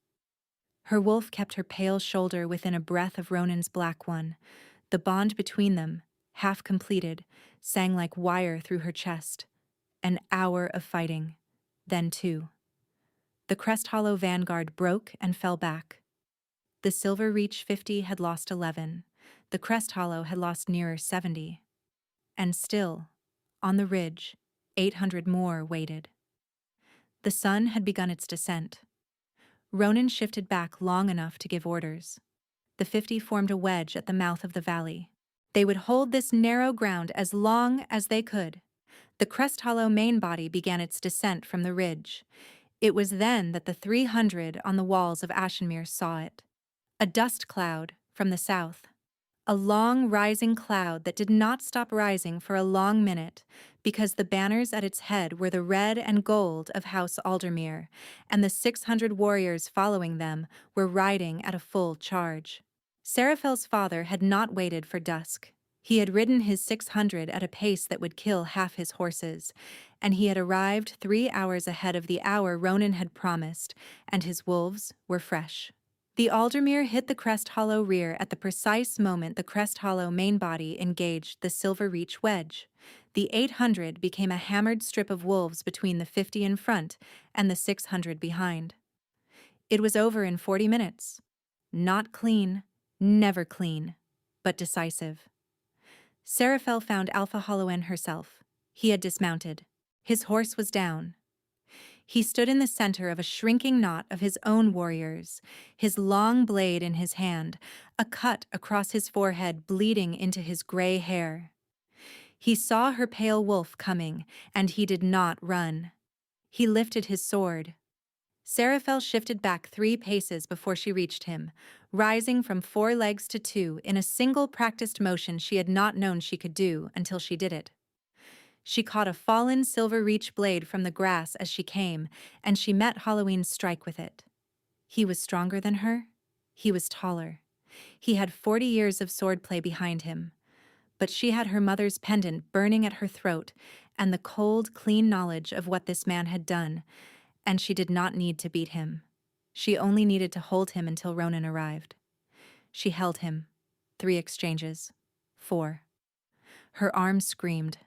Her wolf kept her pale shoulder within a breath of Ronan's black one. The bond between them, half completed, sang like wire through her chest. An hour of fighting, then 2. The Crest Hollow vanguard broke and fell back. The Silver Reach 50 had lost 11. The Crest Hollow had lost nearer 70. And still, on the ridge, 800 more waited. The sun had begun its descent. Ronan shifted back long enough to give orders. The 50 formed a wedge at the mouth of the valley. They would hold this narrow ground as long as they could. The Crest Hollow main body began its descent from the ridge. It was then that the 300 on the walls of Ashenir saw it. A dust cloud from the south. A long rising cloud that did not stop rising for a long minute, because the banners at its head were the red and gold of House Aldermere, and the 600 warriors following them were riding at a full charge. Seraphel's father had not waited for dusk. He had ridden his 600 at a pace that would kill half his horses, and he had arrived 3 hours ahead of the hour Ronan had promised, and his wolves were fresh. The Aldermere hit the Crest Hollow rear at the precise moment the Crest Hollow main body engaged the Silver Reach wedge. The 800 became a hammered strip of wolves between the 50 in front and the 600 behind. It was over in 40 minutes. Not clean, never clean, but decisive. Seraphel found Alpha Hollowen herself. He had dismounted. His horse was down. He stood in the center of a shrinking knot of his own warriors, his long blade in his hand, a cut across his forehead bleeding into his gray hair. He saw her pale wolf coming, and he did not run. He lifted his sword. Seraphel shifted back 3 paces before she reached him, rising from 4 legs to 2 in a single practiced motion she had not known she could do until she did it. She caught a fallen Silver Reach blade from the grass as she came, and she met Halloween's strike with it. He was stronger than her. He was taller. He had 40 years of swordplay behind him. But she had her mother's pendant burning at her throat and the cold, clean knowledge of what this man had done, and she did not need to beat him. She only needed to hold him until Ronan arrived. She held him. 3 exchanges. 4. Her arms screamed.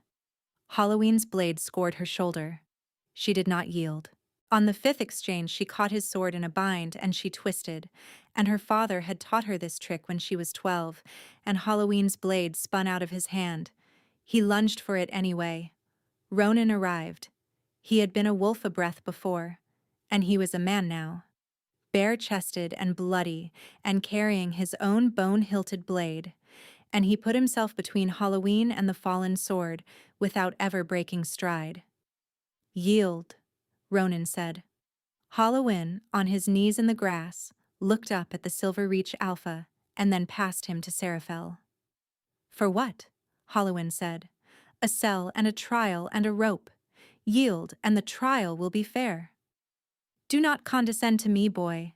Halloween's blade scored her shoulder. She did not yield. On the 5th exchange, she caught his sword in a bind and she twisted, and her father had taught her this trick when she was 12, and Halloween's blade spun out of his hand. He lunged for it anyway. Ronan arrived. He had been a wolf a breath before, and he was a man now. Bare-chested and bloody, and carrying his own bone-hilted blade, and he put himself between Halloween and the fallen sword without ever breaking stride. "Yield," Ronan said. Halloween, on his knees in the grass, looked up at the Silver Reach Alpha and then passed him to Seraphel. "For what?" Halloween said. "A cell and a trial and a rope. Yield, and the trial will be fair." "Do not condescend to me, boy."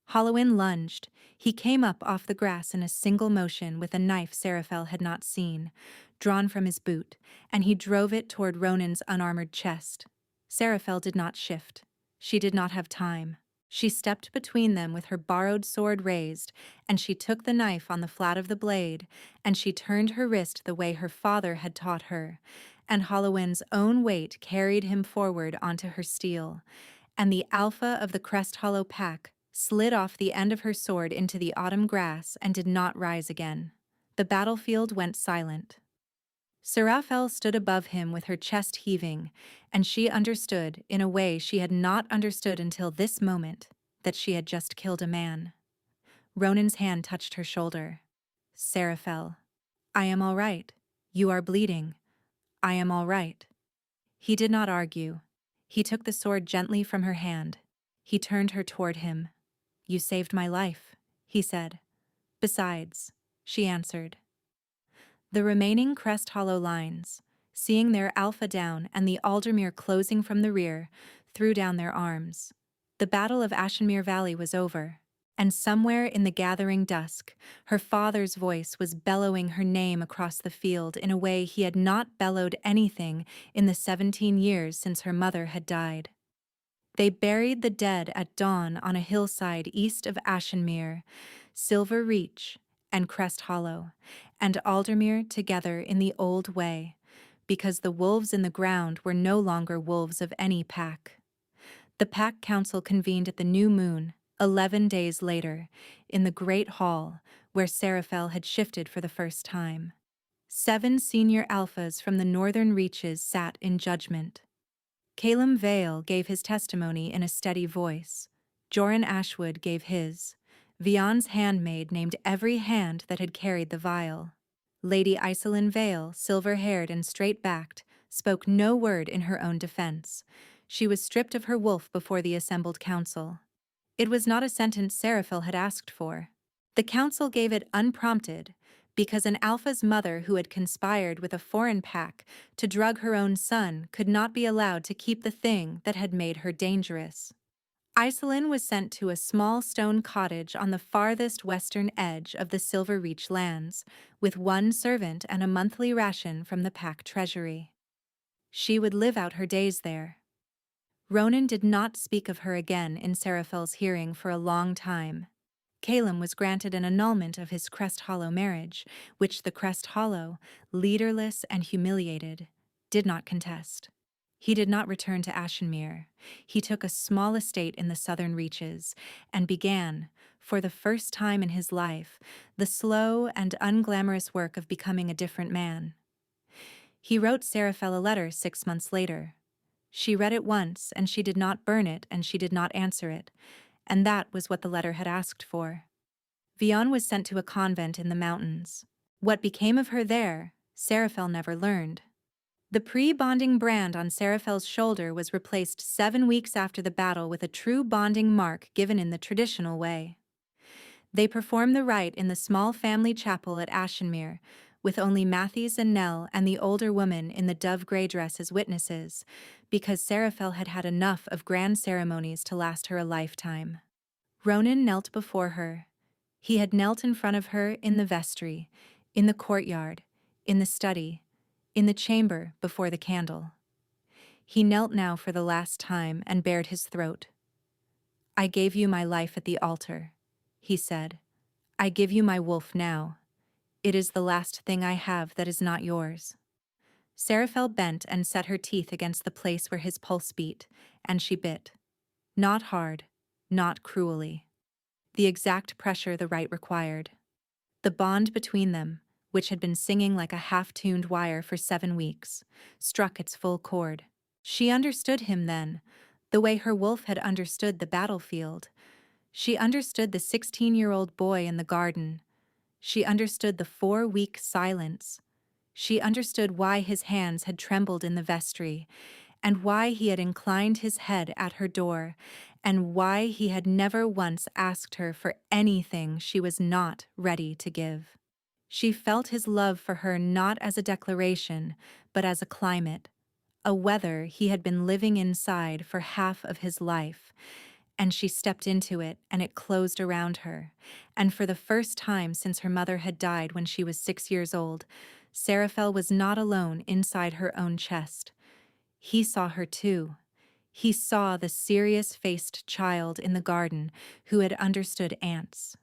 Halloween lunged. He came up off the grass in a single motion with a knife Seraphel had not seen, drawn from his boot, and he drove it toward Ronan's unarmored chest. Seraphel did not shift. She did not have time. She stepped between them with her borrowed sword raised, and she took the knife on the flat of the blade, and she turned her wrist the way her father had taught her, and Halloween's own weight carried him forward onto her steel, and the alpha of the Crest Hollow pack slid off the end of her sword into the autumn grass and did not rise again. The battlefield went silent. Seraphel stood above him with her chest heaving, and she understood, in a way she had not understood until this moment, that she had just killed a man. Ronan's hand touched her shoulder. Seraphel. I am all right. You are bleeding. I am all right. He did not argue. He took the sword gently from her hand. He turned her toward him. You saved my life, he said. Besides, she answered. The remaining Crest Hollow lines, seeing their Alpha down and the Aldermere closing from the rear, threw down their arms. The Battle of Ashenir Valley was over, and somewhere in the gathering dusk, her father's voice was bellowing her name across the field in a way he had not bellowed anything in the 17 years since her mother had died. They buried the dead at dawn on a hillside east of Ashenmere, Silver Reach, and Crest Hollow, and Aldermere together in the old way, because the wolves in the ground were no longer wolves of any pack. The pack council convened at the new moon, 11 days later, in the great hall, where Seraphel had shifted for the first time. 7 senior alphas from the northern reaches sat in judgment. Calum Vale gave his testimony in a steady voice. Joran Ashwood gave his. Vion's handmaid named every hand that had carried the vial. Lady Iselin Vale, silver-haired and straight-backed, spoke no word in her own defense. She was stripped of her wolf before the assembled council. It was not a sentence Seraphel had asked for. The council gave it unprompted, because an alpha's mother who had conspired with a foreign pack to drug her own son could not be allowed to keep the thing that had made her dangerous. Iselin was sent to a small stone cottage on the farthest western edge of the Silver Reach lands, with 1 servant and a monthly ration from the pack treasury. She would live out her days there. Ronan did not speak of her again in Seraphel's hearing for a long time. Calum was granted an annulment of his Crest Hollow marriage, which the Crest Hollow, leaderless and humiliated, did not contest. He did not return to Ashenmere. He took a small estate in the southern reaches and began, for the first time in his life, the slow and unglamorous work of becoming a different man. He wrote Seraphel a letter 6 months later. She read it once, and she did not burn it, and she did not answer it, and that was what the letter had asked for. Vion was sent to a convent in the mountains. What became of her there, Seraphel never learned. The pre-bonding brand on Seraphel's shoulder was replaced 7 weeks after the battle with a true bonding mark given in the traditional way. They performed the rite in the small family chapel at Ashenmere, with only Matthews and Nell and the older woman in the dove-gray dress as witnesses, because Seraphel had had enough of grand ceremonies to last her a lifetime. Ronan knelt before her. He had knelt in front of her in the vestry, in the courtyard, in the study, in the chamber before the candle. He knelt now for the last time and bared his throat. I gave you my life at the altar, he said. I give you my wolf now. It is the last thing I have that is not yours. Seraphel bent and set her teeth against the place where his pulse beat, and she bit. Not hard, not cruelly. The exact pressure the rite required. The bond between them, which had been singing like a half-tuned wire for 7 weeks, struck its full chord. She understood him then, the way her wolf had understood the battlefield. She understood the 16-year-old boy in the garden. She understood the 4-week silence. She understood why his hands had trembled in the vestry, and why he had inclined his head at her door, and why he had never once asked her for anything she was not ready to give. She felt his love for her not as a declaration, but as a climate, a weather he had been living inside for half of his life, and she stepped into it and it closed around her, and for the first time since her mother had died when she was 6 years old, Seraphel was not alone inside her own chest. He saw her too. He saw the serious-faced child in the garden who had understood ants.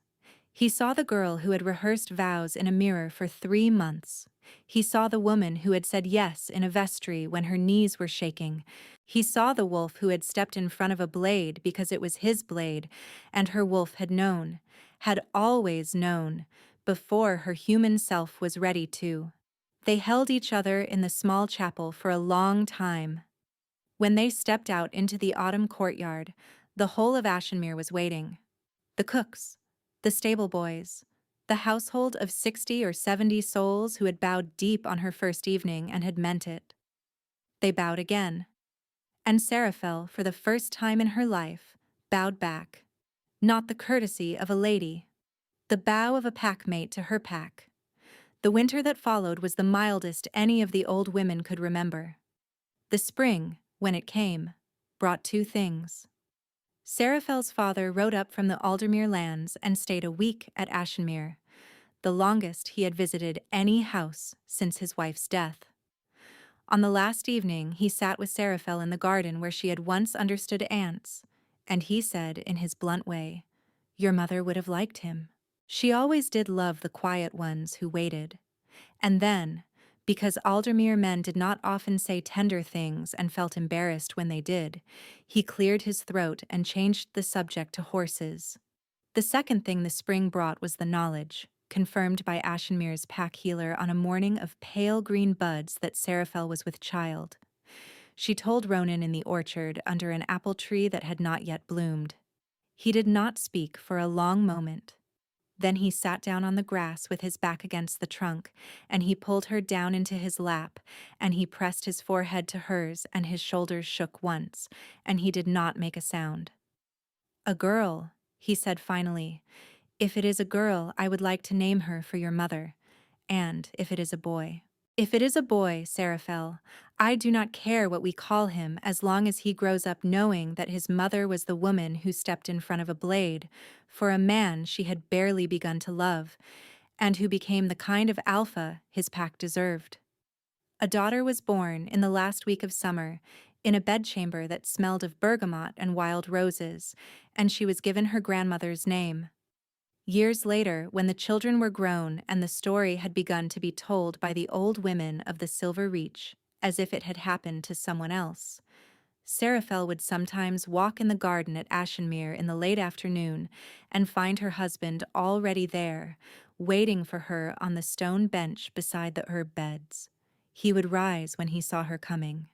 He saw the girl who had rehearsed vows in a mirror for 3 months. He saw the woman who had said yes in a vestry when her knees were shaking. He saw the wolf who had stepped in front of a blade because it was his blade, and her wolf had known, had always known, before her human self was ready to. They held each other in the small chapel for a long time. When they stepped out into the autumn courtyard, the whole of Ashenir was waiting. The cooks, the stable boys, the household of 60 or 70 souls who had bowed deep on her first evening and had meant it. They bowed again. And Seraphel, for the first time in her life, bowed back. Not the courtesy of a lady. The bow of a packmate to her pack. The winter that followed was the mildest any of the old women could remember. The spring, when it came, brought two things. Seraphel's father rode up from the Aldermere lands and stayed a week at Ashenir, the longest he had visited any house since his wife's death. On the last evening, he sat with Seraphel in the garden where she had once understood ants, and he said in his blunt way, "Your mother would have liked him. She always did love the quiet ones who waited." And then, because Aldermere men did not often say tender things and felt embarrassed when they did, he cleared his throat and changed the subject to horses. The second thing the spring brought was the knowledge, confirmed by Ashenmir's pack healer on a morning of pale green buds, that Seraphel was with child. She told Ronan in the orchard under an apple tree that had not yet bloomed. He did not speak for a long moment. Then he sat down on the grass with his back against the trunk, and he pulled her down into his lap, and he pressed his forehead to hers, and his shoulders shook once, and he did not make a sound. "A girl," he said finally. "If it is a girl, I would like to name her for your mother, and if it is a boy." "If it is a boy, Seraphel, I do not care what we call him as long as he grows up knowing that his mother was the woman who stepped in front of a blade for a man she had barely begun to love, and who became the kind of alpha his pack deserved." A daughter was born in the last week of summer, in a bedchamber that smelled of bergamot and wild roses, and she was given her grandmother's name. Years later, when the children were grown and the story had begun to be told by the old women of the Silver Reach, as if it had happened to someone else, Seraphel would sometimes walk in the garden at Ashenmere in the late afternoon and find her husband already there, waiting for her on the stone bench beside the herb beds. He would rise when he saw her coming.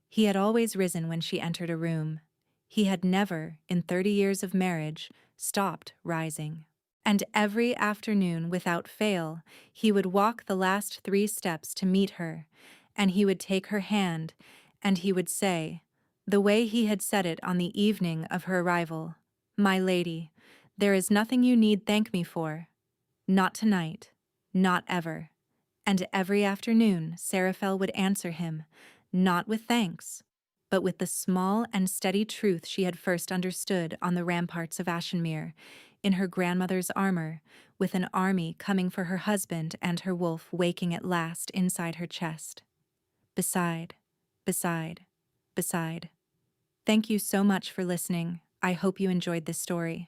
He had always risen when she entered a room. He had never, in 30 years of marriage, stopped rising. And every afternoon, without fail, he would walk the last 3 steps to meet her, and he would take her hand, and he would say, the way he had said it on the evening of her arrival, "My lady, there is nothing you need thank me for. Not tonight, not ever." And every afternoon, Seraphel would answer him, not with thanks, but with the small and steady truth she had first understood on the ramparts of Ashenmere, in her grandmother's armor, with an army coming for her husband and her wolf waking at last inside her chest. Beside, beside, beside. Thank you so much for listening. I hope you enjoyed this story.